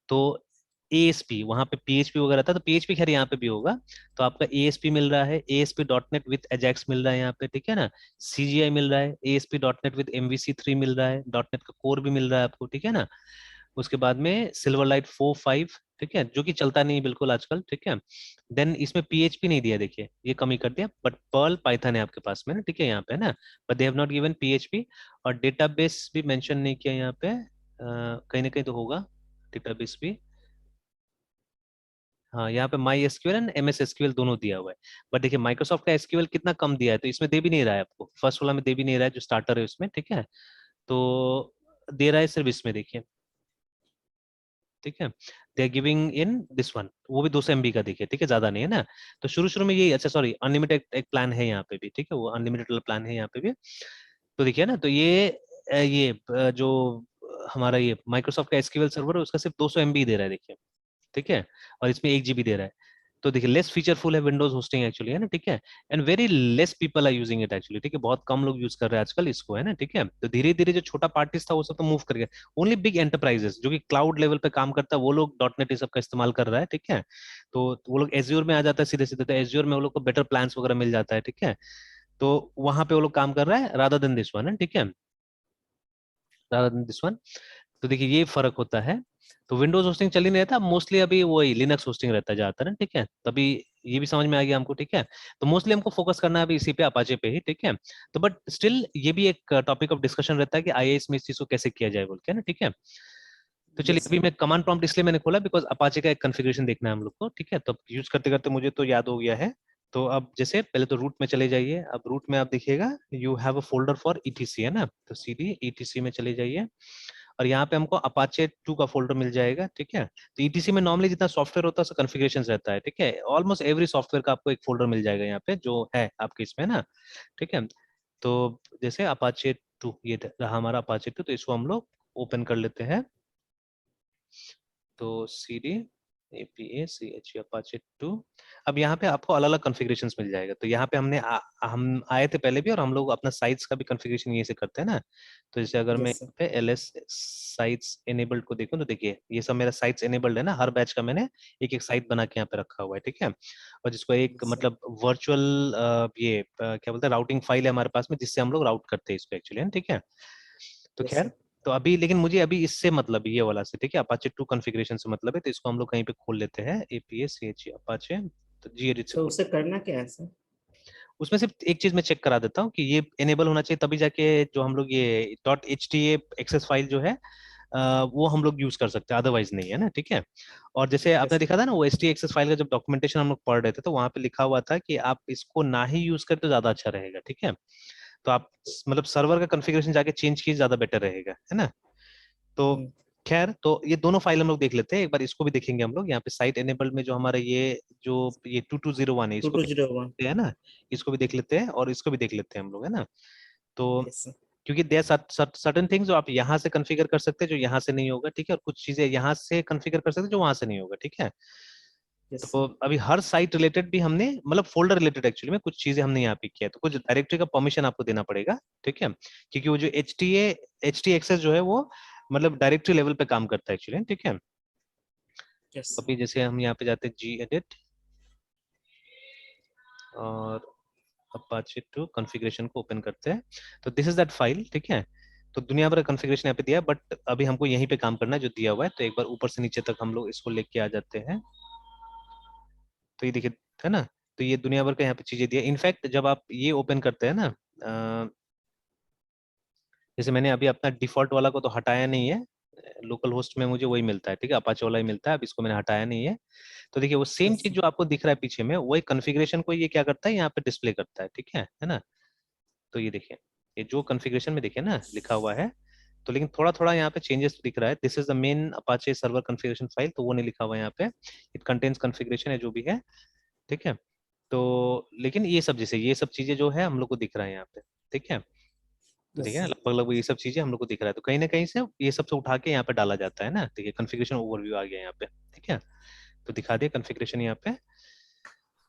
तो ASP वहां पे PHP वगैरह था, तो PHP खैर यहाँ पे भी होगा, तो आपका ASP मिल रहा है, ASP.NET विद Ajax मिल रहा है यहाँ पे, ठीक है ना, CGI मिल रहा है, ASP.NET विद MVC3 मिल रहा है, .NET का कोर भी मिल रहा है आपको, ठीक है ना। उसके बाद में सिल्वर लाइट 4.5, ठीक है, जो कि चलता नहीं है बिल्कुल आजकल, ठीक है। देन इसमें PHP नहीं दिया, देखिए ये कमी कर दिया, बट पर्ल पाइथन है आपके पास में ना, ठीक है, यहाँ पे ना, but they have not given PHP। और डेटाबेस भी मेंशन नहीं किया यहाँ पे, कहीं ना कहीं तो होगा डेटाबेस भी। हाँ, यहाँ पे my SQL and MS SQL दोनों दिया हुआ है। बट देखिए माइक्रोसॉफ्ट का एसक्यूएल कितना कम दिया है, तो इसमें दे भी नहीं रहा है आपको, फर्स्ट वाला में दे भी नहीं रहा है जो स्टार्टर है उसमें, ठीक है। तो दे रहा है सिर्फ इसमें, देखिए, ठीक है। They are giving in this one, वो भी 200 MB का, देखिए, ठीक है, ज्यादा नहीं है ना। तो शुरू शुरू में ये, अच्छा सॉरी, अनलिमिटेड एक प्लान है यहाँ पे भी, ठीक है, वो अनलिमिटेड वाला प्लान है यहाँ पे भी। तो देखिए ना, तो जो हमारा ये माइक्रोसॉफ्ट का एसक्यूएल सर्वर है उसका सिर्फ 200 MB दे रहा है, देखिए, ठीक है। और इसमें 1 GB दे रहा है। तो देखिए लेस फीचरफुल है विंडोज होस्टिंग एक्चुअली, है ना, ठीक है। And very less people are using it actually, ठीक है, बहुत कम लोग यूज कर रहे हैं आजकल इसको, है ना, ठीक है। तो धीरे धीरे जो छोटा पार्टीज था वो सब तो मूव कर गया। ओनली बिग एंटरप्राइजेस जो कि क्लाउड लेवल पे काम करता है वो लोग डॉटनेट ये सब का इस्तेमाल कर रहा है, ठीक है। तो वो लोग एज्योर में आ जाता है सीधे सीधे, तो एज्योर में वो लोग को बेटर प्लान्स वगैरह मिल जाता है, ठीक है। तो वहां पे वो लोग काम कर रहा है रादर देन दिस वन, है, ठीक है, रादर देन दिस वन। तो देखिए ये फर्क होता है। तो विंडोज होस्टिंग चल ही नहीं रहता मोस्टली, अभी वही लिनक्स होस्टिंग रहता है ज्यादातर, है, ठीक है। तभी ये भी समझ में आ गया हमको, ठीक है। तो मोस्टली हमको फोकस करना है अभी इसी पे, अपाचे पे ही, ठीक है। तो बट स्टिल ये भी एक टॉपिक ऑफ डिस्कशन रहता है कि आईएएस में इस चीज को कैसे किया जाए बोल के, है ना, ठीक है। तो चलिए यस अभी सर। मैं कमांड प्रॉम्प्ट इसलिए मैंने खोला बिकॉज अपाचे का एक कॉन्फ़िगरेशन देखना है हम लोग को, ठीक है। तो यूज करते करते मुझे तो याद हो गया है। तो अब जैसे पहले तो रूट में चले जाइए, अब रूट में आप देखिएगा you have a folder for etc, है ना, तो सीधी ईटीसी में चले जाइए। और यहाँ पे हमको अपाचे 2 का फोल्डर मिल जाएगा, ठीक है। तो ईटीसी में नॉर्मली जितना सॉफ्टवेयर होता है उसका कॉन्फ़िगरेशन रहता है, ठीक है। ऑलमोस्ट एवरी सॉफ्टवेयर का आपको एक फोल्डर मिल जाएगा यहाँ पे जो है आपके इसमें ना, ठीक है। तो जैसे अपाचे 2 ये रहा हमारा अपाचे 2, तो इसको हम लोग ओपन कर लेते हैं। तो सी डी APACHE अपाचे 2। अब यहाँ पे आपको अलग अलग कॉन्फ़िगरेशंस मिल जाएगा। तो यहाँ पे हम आए थे पहले भी, और हम लोग अपना साइट्स का भी कॉन्फ़िगरेशन ये से करते हैं ना। तो जैसे अगर मैं यस सर। यहाँ पे LS साइट्स एनेबल्ड को देखूं तो देखिए ये सब मेरा साइट्स एनेबल्ड है ना, हर बैच का मैंने एक एक साइट बना के यहाँ पे रखा हुआ है, ठीक है। और जिसको एक यस सर। मतलब वर्चुअल क्या बोलते हैं राउटिंग फाइल है हमारे पास में, जिससे हम लोग राउट करते हैं इसको एक्चुअली, ठीक है। तो यस खैर, सर। तो अभी लेकिन मुझे अभी इससे मतलब ये वाला से, ठीक है, अपाचे 2 कॉन्फ़िगरेशन से मतलब है, तो इसको हम लोग कहीं पे खोल लेते हैं, APACHE अपाचे, तो gedit से तो खोल। उसे करना क्या है सर? उसमें सिर्फ एक चीज मैं चेक करा देता हूँ कि ये एनेबल होना चाहिए, तभी जाके जो हम लोग ये .hta एक्सेस फाइल जो है वो हम लोग यूज कर सकते हैं, अदरवाइज नहीं, है ना, ठीक है। और जैसे यस आपने सर। देखा था ना वो HTA एक्सेस फाइल का जब डॉक्यूमेंटेशन हम लोग पढ़ रहे थे, तो वहां पे लिखा हुआ था कि आप इसको ना ही यूज करें तो ज्यादा अच्छा रहेगा, ठीक है। तो आप मतलब सर्वर का कॉन्फ़िगरेशन जाके चेंज कीजिए, ज्यादा बेटर रहेगा, है ना। तो हम्म। खैर, तो ये दोनों फाइल हम लोग देख लेते हैं, एक बार इसको भी देखेंगे हम लोग। यहाँ पे साइट एनेबल्ड में जो हमारा ये 2201 है, टू इसको टू भी जीरो वन देखते हैं ना, इसको भी देख लेते हैं और इसको भी देख लेते हैं हम लोग, है ना। तो यस सर। क्योंकि देयर सर्टेन थिंग्स जो आप यहाँ से कॉन्फ़िगर कर सकते हैं जो यहाँ से नहीं होगा, ठीक है, और कुछ चीजें यहाँ से कॉन्फ़िगर कर सकते हैं जो वहां से नहीं होगा, ठीक है। यस तो सर। अभी हर साइट रिलेटेड भी हमने मतलब फोल्डर रिलेटेड एक्चुअली में कुछ चीजें हमने यहाँ पे किया है, तो कुछ डायरेक्टरी का परमिशन आपको देना पड़ेगा, ठीक है, क्योंकि वो जो एच टी एक्सेस जो है वो मतलब डायरेक्टरी लेवल पे काम करता है एक्चुअली, ठीक है। Yes sir. अभी जैसे हम यहाँ पे जाते हैं gedit और अपाचे 2 कॉन्फ़िगरेशन को ओपन करते हैं। तो दिस इज दैट फाइल, ठीक है। तो दुनिया भर का कॉन्फ़िगरेशन यहाँ पे दिया है, बट अभी हमको यहीं पे काम करना है जो दिया हुआ है। तो एक बार ऊपर से नीचे तक हम लोग इसको लेके आ जाते हैं। तो ये देखिए, है ना, तो ये दुनिया भर का यहाँ पे चीजें दिया। इनफैक्ट जब आप ये ओपन करते हैं ना, जैसे मैंने अभी अपना डिफॉल्ट वाला को तो हटाया नहीं है, लोकल होस्ट में मुझे वही मिलता है, ठीक है, अपाचे वाला ही मिलता है, अब इसको मैंने हटाया नहीं है। तो देखिए वो सेम यस चीज सर। जो आपको दिख रहा है पीछे में, वही कॉन्फ़िगरेशन को ये क्या करता है यहाँ पे डिस्प्ले करता है, ठीक है ना। तो ये देखिए, ये जो कॉन्फ़िगरेशन में देखिए ना लिखा हुआ है, तो लेकिन थोड़ा थोड़ा यहाँ पे चेंजेस दिख रहा है। This is the main Apache server configuration file, तो वो नहीं लिखा हुआ है यहाँ पे, इट कंटेन्स कॉन्फ़िगरेशन है जो भी है, ठीक है। तो लेकिन ये सब जैसे ये सब चीजें जो है हम लोग को दिख रहा है यहाँ पे, ठीक है। तो यस देखिए ना सर। लगभग लगभग ये सब चीजें हम लोग को दिख रहा है, तो कहीं ना कहीं से ये सब से उठा के यहाँ पे डाला जाता है ना। देखिए कॉन्फ़िगरेशन ओवरव्यू आ गया यहाँ पे, ठीक है। तो दिखा दिया कॉन्फ़िगरेशन यहाँ पे।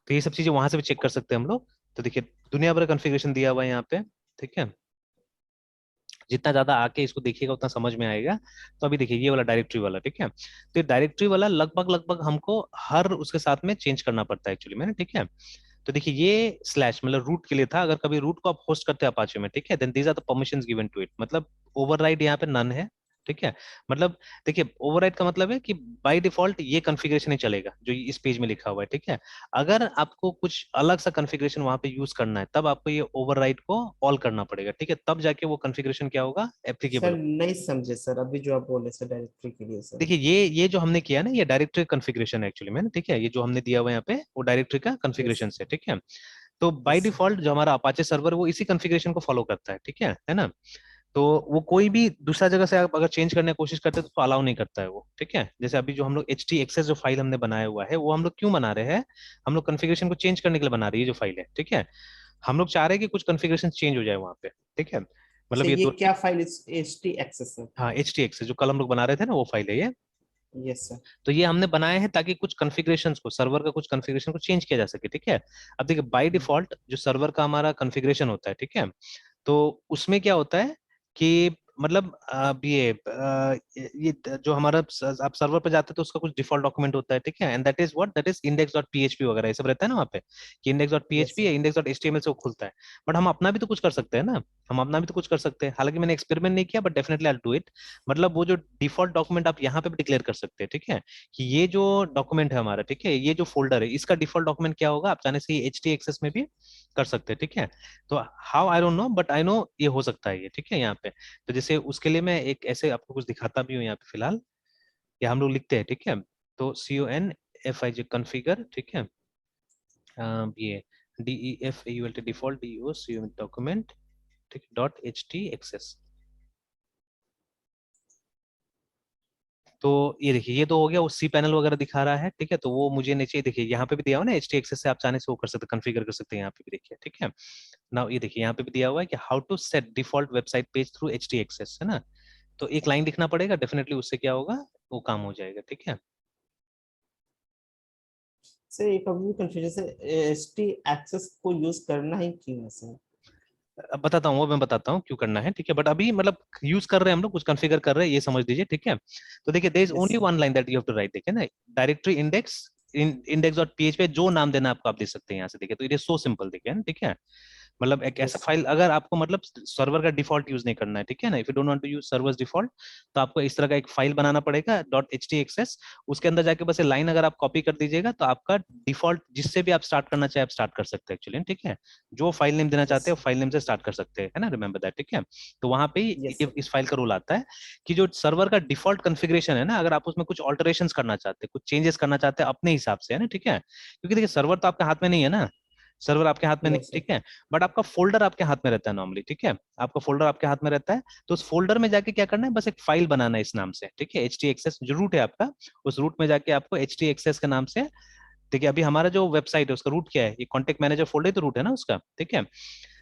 तो ये सब चीजें वहां से भी चेक कर सकते हैं हम लोग। तो देखिए दुनिया भर कॉन्फ़िगरेशन दिया हुआ है यहाँ पे, ठीक है। जितना ज्यादा आके इसको देखिएगा उतना समझ में आएगा। तो अभी देखिए ये वाला डायरेक्टरी वाला, ठीक है, तो ये डायरेक्टरी वाला लगभग लगभग हमको हर उसके साथ में चेंज करना पड़ता है एक्चुअली में ना, ठीक है। तो देखिए ये स्लैश मतलब रूट के लिए था, अगर कभी रूट को आप होस्ट करते हैं अपाचे में, ठीक है, then these are the permissions given to it, मतलब ओवरराइड यहाँ पे नन है, ठीक है। मतलब देखिए ओवरराइड का मतलब है कि बाय डिफॉल्ट ये कॉन्फ़िगरेशन ही चलेगा जो इस पेज में लिखा हुआ है, ठीक है। अगर आपको कुछ अलग सा कॉन्फ़िगरेशन वहां पे यूज करना है तब आपको ये ओवरराइड को ऑल करना पड़ेगा, ठीक है, तब जाके वो कॉन्फ़िगरेशन क्या होगा, सर एप्लीकेबल। नहीं समझे सर, अभी जो आप बोले सर डायरेक्टरी के लिए सर। देखिए ये जो हमने किया ना ये डायरेक्टरी कॉन्फ़िगरेशन है एक्चुअली में ना, ठीक है, ये जो हमने दिया हुआ है यहाँ पे वो डायरेक्टरी का यस कॉन्फ़िगरेशन है, ठीक है। तो बाय यस डिफॉल्ट जो हमारा अपाचे सर्वर वो इसी कॉन्फ़िगरेशन को फॉलो करता है, ठीक है ना। तो वो कोई भी दूसरा जगह से आप अगर चेंज करने की कोशिश करते हैं तो अलाउ नहीं करता है वो, ठीक है। जैसे अभी जो हम लोग एच टी एक्सेस जो फाइल हमने बनाया हुआ है वो हम लोग क्यों बना रहे हैं, हम लोग कॉन्फ़िगरेशन को चेंज करने के लिए बना रहे हैं ये जो फाइल है, ठीक है। हम लोग चाह रहे हैं कि कुछ कॉन्फ़िगरेशन चेंज हो जाए वहां पे, ठीक है। सर, मतलब ये ये दो, क्या फाइल, एच टी एक्सेस है? हाँ एच टी एक्सेस जो कल हम लोग बना रहे थे ना वो फाइल है ये। Yes sir. तो ये हमने बनाए हैं ताकि कुछ कॉन्फ़िगरेशंस को, सर्वर का कुछ कॉन्फ़िगरेशन को चेंज किया जा सके, ठीक है। अब देखिए बाय डिफॉल्ट जो सर्वर का हमारा कॉन्फ़िगरेशन होता है, ठीक है, तो उसमें क्या होता है कि मतलब अब ये जो हमारा आप सर्वर पे जाते हैं तो उसका कुछ डिफॉल्ट डॉक्यूमेंट होता है, ठीक है, and that is what, that is index.php वगैरह ये सब रहता है ना वहाँ पे, कि यस index.php सर। या index.html से वो खुलता है। बट हम अपना भी तो कुछ कर सकते हैं ना, हम अपना भी तो कुछ कर सकते हैं, हालांकि मैंने एक्सपेरिमेंट नहीं किया but definitely I do it. मतलब वो जो डिफॉल्ट डॉक्यूमेंट आप यहाँ पे भी डिक्लेयर कर सकते हैं, ठीक है, कि ये जो डॉक्यूमेंट है हमारा, ठीक है, ये जो फोल्डर है इसका डिफॉल्ट डॉक्यूमेंट क्या होगा आप चाहने से एच टी एक्सेस में भी कर सकते हैं, ठीक है। तो how I don't know but I know ये हो सकता है ये, ठीक है, यहाँ पे। तो जैसे उसके लिए मैं एक ऐसे आपको कुछ दिखाता भी हूँ यहाँ पे फिलहाल, या हम लोग लिखते हैं, ठीक है। तो CONFIG कॉन्फ़िगर, ठीक है, ये DEFAULT डिफॉल्ट DEO डॉक्यूमेंट, ठीक, डॉट HT एक्सेस। तो ये देखिए ये तो हो गया, वो सी पैनल वगैरह दिखा रहा है, ठीक है। तो वो मुझे नीचे देखिए यहाँ पे भी दिया हुआ ना एच टी एक्सेस से आप चाहने से वो कर सकते कॉन्फ़िगर कर सकते हैं, यहाँ पे भी देखिए, ठीक है। नाउ ये देखिए यहाँ पे भी दिया हुआ है कि how to set default website page through H T access, है ना। तो एक लाइन लिखना पड़ेगा डेफिनेटली, उससे क्या होगा वो काम हो जाएगा, ठीक है। सर एक अभी भी कंफ्यूजन है, एच टी एक्सेस को यूज करना ही क्यों है सर? अब बताता हूँ, वो मैं बताता हूँ क्यों करना है, ठीक है, बट अभी मतलब यूज कर रहे हैं हम लोग, कुछ कॉन्फ़िगर कर रहे हैं ये समझ लीजिए, ठीक है। तो देखिए there is yes only sir. One line that you have to write, देखिए ना, directory index index dot PHP जो नाम देना है आपको आप दे सकते हैं यहाँ से, देखिए तो इट इज सो सिंपल, देखिए ना, ठीक है। मतलब एक ऐसा यस सर। फाइल अगर आपको मतलब सर्वर का डिफॉल्ट यूज नहीं करना है, ठीक है ना, if you don't want to use server's default, तो आपको इस तरह का एक फाइल बनाना पड़ेगा डॉट एच टी एक्सेस। उसके अंदर जाके बस लाइन अगर आप कॉपी कर दीजिएगा तो आपका डिफॉल्ट जिससे भी आप स्टार्ट करना चाहे आप स्टार्ट कर सकते हैं एक्चुअली, ठीक है। जो फाइल नेम देना चाहते हैं यस फाइल नेम से स्टार्ट कर सकते हैं, है ना, रिमेंबर दैट, ठीक है। तो वहां पे यस सर। इस फाइल का रूल आता है कि जो सर्वर का डिफॉल्ट कॉन्फ़िगरेशन है ना, अगर आप उसमें कुछ ऑल्टरेशंस करना चाहते हैं, कुछ चेंजेस करना चाहते हैं अपने हिसाब से, है ना, ठीक है, क्योंकि देखिए सर्वर तो आपके हाथ में नहीं है ना, सर्वर आपके हाथ में नो नहीं, सर। ठीक है। बट आपका फोल्डर आपके हाथ में रहता है नॉर्मली, ठीक है, आपका फोल्डर आपके हाथ में रहता है। तो उस फोल्डर में जाके क्या करना है, बस एक फाइल बनाना है इस नाम से, ठीक है, एच टी एक्सेस जो रूट है आपका, उस रूट में जाके आपको एच टी एक्सेस के नाम से, देखिए अभी हमारा जो वेबसाइट है उसका रूट क्या है, ये कॉन्टेक्ट मैनेजर फोल्डर तो रूट है ना उसका, ठीक है। तो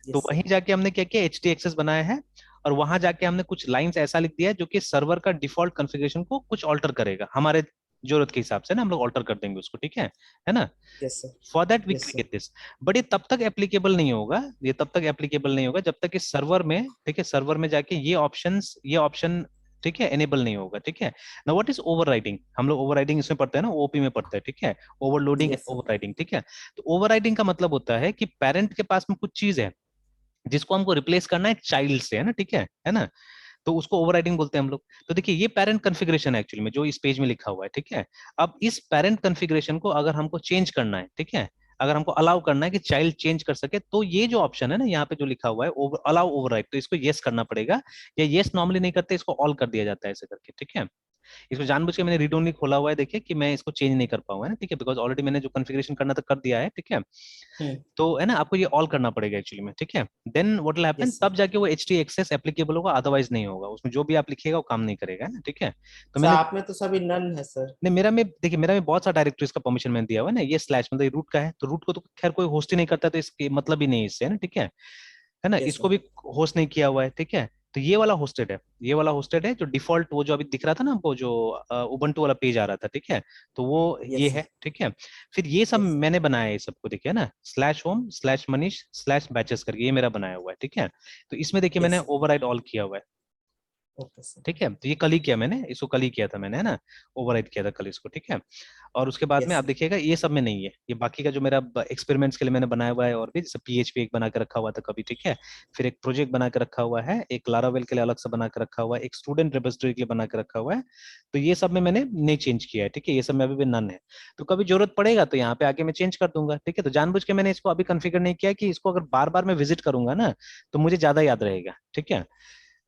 यस सर। वहीं जाके हमने क्या किया, एच टी एक्सेस बनाया है, और वहां जाके हमने कुछ लाइंस ऐसा लिख दिया है जो कि सर्वर का डिफॉल्ट कॉन्फ़िगरेशन को कुछ ऑल्टर करेगा हमारे जरूरत के हिसाब से ना, हम लोग ऑल्टर कर देंगे उसको, ठीक है ना। Yes sir. For that we yes sir. Create this. But ये तब तक एप्लीकेबल नहीं होगा, ये तब तक एप्लीकेबल नहीं होगा जब तक कि सर्वर में, ठीक है, सर्वर में जाके ये ऑप्शन, ठीक है, एनेबल नहीं होगा, ठीक है। ना व्हाट इज ओवरराइडिंग, हम लोग ओवरराइडिंग इसमें पढ़ते हैं ना, ओपी में पढ़ते हैं, ठीक है, ओवरलोडिंग यस सर। ओवरराइडिंग, ठीक है। तो ओवरराइडिंग का मतलब होता है कि पेरेंट के पास में कुछ चीज है जिसको हमको रिप्लेस करना है चाइल्ड से, है ना, ठीक है ना। तो उसको ओवरराइडिंग बोलते हैं हम लोग। तो देखिए ये पेरेंट कॉन्फ़िगरेशन है एक्चुअली में जो इस पेज में लिखा हुआ है, ठीक है। अब इस पेरेंट कॉन्फ़िगरेशन को अगर हमको चेंज करना है, ठीक है, अगर हमको अलाउ करना है कि चाइल्ड चेंज कर सके, तो ये जो ऑप्शन है ना यहाँ पे जो लिखा हुआ है अलाउ ओवरराइड, तो इसको यस करना पड़ेगा। या यस नॉर्मली नहीं करते, इसको ऑल कर दिया जाता है ऐसे करके, ठीक है। इसको जानबूझ के मैंने रीड ओनली खोला हुआ है, देखिए कि मैं इसको चेंज नहीं कर पाऊंगा ना, ठीक है, बिकॉज ऑलरेडी मैंने जो कॉन्फ़िगरेशन करना था कर दिया है, ठीक है। हम्म। तो है ना आपको ये ऑल करना पड़ेगा एक्चुअली में, ठीक है। Then what will happen, yes sir. तब जाके वो एच टी एक्सेस एप्लीकेबल होगा, अदरवाइज नहीं होगा, उसमें जो भी आप लिखिएगा वो काम नहीं करेगा, है ना, ठीक है। तो सर मैंने, आप में तो सभी नन है सर। नहीं मेरा में देखिए, मेरा में बहुत सा डायरेक्टरीज का परमिशन मैंने दिया हुआ है ना, ये स्लैश मतलब रूट का है, तो रूट को तो खैर कोई होस्ट ही नहीं करता, तो इसके मतलब ही नहीं है इससे, है ना, ठीक है ना, यस इसको सर। भी होस्ट नहीं किया हुआ है, ठीक है। तो ये वाला होस्टेड है, ये वाला होस्टेड है जो डिफॉल्ट, वो जो अभी दिख रहा था ना हमको, जो उबंटू वाला पेज आ रहा था, ठीक है। तो वो ये यस सर। है, ठीक है। फिर ये सब यस सर। मैंने बनाया है सबको, देखिए ना, slash home slash Manish slash batches करके ये मेरा बनाया हुआ है, ठीक है। तो इसमें देखिए यस मैंने सर। ओवरराइड ऑल किया हुआ है, ओके सर। ठीक है, तो ये कल ही किया मैंने, इसको कल ही किया था मैंने, है ना, ओवरराइट किया था कल इसको, ठीक है। और उसके बाद में यस आप सर। देखिएगा ये सब में नहीं है, ये बाकी का जो मेरा एक्सपेरिमेंट्स के लिए मैंने बनाया हुआ है, और भी जैसे पीएचपी एक बना के रखा हुआ था कभी, ठीक है, फिर एक प्रोजेक्ट बना के रखा हुआ है, एक लारावेल के लिए अलग से बना के रखा हुआ है, एक स्टूडेंट रिपोजिटरी के लिए बना के रखा हुआ है। तो ये सब में मैंने नहीं चेंज किया है, ठीक है, ये सब में अभी भी नन है। तो कभी जरूरत पड़ेगा तो यहाँ पे आके मैं चेंज कर दूंगा, ठीक है। तो जानबूझ के मैंने इसको अभी कॉन्फ़िगर नहीं किया कि इसको अगर बार बार मैं विजिट करूंगा ना तो मुझे ज्यादा याद रहेगा, ठीक है।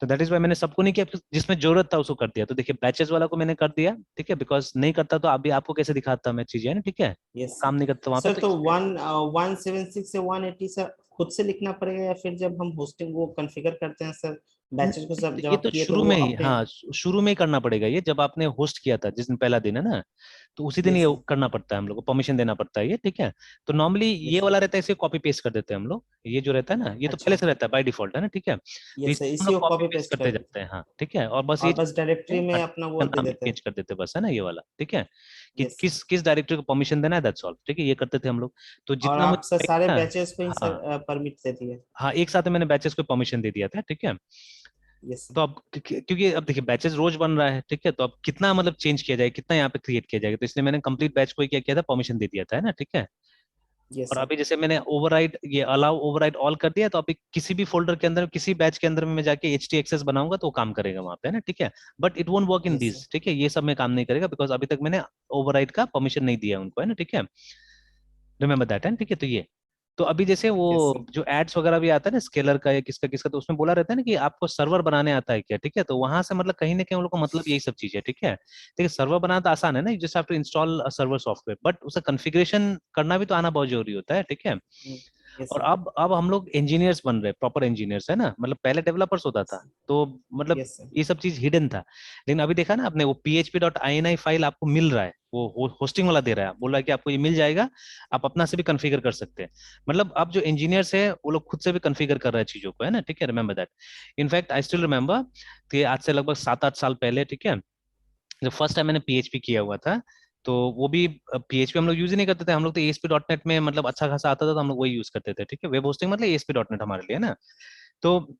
तो दैट इज वाई मैंने सबको नहीं किया, जिसमें जरूरत था उसको कर दिया। तो देखिए बैचेस वाला को मैंने कर दिया, ठीक है, बिकॉज नहीं करता तो अभी आपको कैसे दिखाता मैं चीजें, है ना, ठीक है, यस काम सर। नहीं करता वहां पे सर तो तो इसलिए। 176 से 180 सर खुद से लिखना पड़ेगा, या फिर जब हम होस्टिंग वो कॉन्फ़िगर करते हैं सर, बैचेस को सब जब ये आप तो किए तो शुरू वो में ही, अपने? हाँ, शुरू में ही करना पड़ेगा ये, जब आपने होस्ट किया था जिस दिन पहला दिन है ना, तो उसी दिन यस ये सर। करना पड़ता है, हम लोग को परमिशन देना पड़ता है ये, ठीक है। तो नॉर्मली ये यस सर। वाला रहता है, इसे कॉपी पेस्ट कर देते हैं हम लोग, ये जो रहता है ना ये तो पहले अच्छा। से रहता है बाय डिफॉल्ट, है ना, ठीक है। तो यस इसे सर, हम इसी लोग को कॉपी कॉपी पेस्ट पेस्ट करते कर देते जाते हैं, हैं, हाँ, ठीक है, और बस ये और बस डायरेक्टरी में अपना वो का दे नाम देते हैं। चेंज कर देते हैं बस, है ना, ये वाला, ठीक है, कि यस सर। किस किस डायरेक्टर को परमिशन देना है, दैट्स ऑल, ठीक है, ये करते थे हम लोग। तो और जितना आप सर मुझे सारे ना, बैचेस को ही हाँ, सर परमिट दे दिए? हाँ, एक साथ में मैंने बैचेस को परमिशन दे दिया था, ठीक है। Yes sir. तो अब क्योंकि अब देखिए बैचेस रोज बन रहा है, ठीक है, तो अब कितना मतलब चेंज किया जाए, कितना यहाँ पे क्रिएट किया जाएगा, तो इसलिए मैंने कंप्लीट बैच को ही क्या किया था, परमिशन दे दिया था, है ना, ठीक है। यस और सर। अभी जैसे मैंने ओवरराइड ये अलाउ ओवरराइड ऑल कर दिया, तो अभी किसी भी फोल्डर के अंदर किसी बैच के अंदर में मैं जाके एच टी एक्सेस बनाऊंगा तो वो काम करेगा वहां पे, है ना, ठीक है। But it won't work in yes sir. This, ठीक है, ये सब में काम नहीं करेगा, बिकॉज अभी तक मैंने ओवरराइड का परमिशन नहीं दिया उनको, है ना, ठीक है, रिमेम्बर दैट, है, ठीक है। तो ये, तो अभी जैसे वो यस सर। जो एड्स वगैरह भी आता है ना स्केलर का या किसका किसका, तो उसमें बोला रहता है ना कि आपको सर्वर बनाने आता है क्या, ठीक है, तो वहां से मतलब कहीं ना कहीं उन लोग का मतलब यही सब चीज है, ठीक है। देखिए सर्वर बनाना तो आसान है ना, you just have to install server software, but उसका कॉन्फ़िगरेशन करना भी तो आना बहुत जरूरी होता है, ठीक है। यस और सर। अब हम लोग इंजीनियर्स बन रहे, प्रॉपर इंजीनियर्स, है ना, मतलब पहले डेवलपर्स होता था, तो मतलब यस सर। ये सब चीज हिडन था। लेकिन अभी देखा ना आपने, वो php.ini फाइल आपको मिल रहा है, वो होस्टिंग वाला दे रहा है, बोल रहा है कि आपको ये मिल जाएगा, आप अपना से भी कॉन्फ़िगर कर सकते हैं। मतलब अब जो इंजीनियर्स है वो लोग खुद से भी कॉन्फ़िगर कर रहे हैं चीजों को, है ना, ठीक है, remember that. In fact I still remember कि आज से लगभग 7-8 साल पहले, ठीक है, जब फर्स्ट टाइम मैंने पीएचपी किया हुआ था, तो वो भी पीएचपी हम लोग यूज ही नहीं करते थे, हम लोग तो एएसपी डॉट नेट में मतलब अच्छा खासा आता था तो हम लोग वही यूज करते थे, ठीक है, वेब होस्टिंग मतलब एएसपी डॉट नेट हमारे लिए ना। तो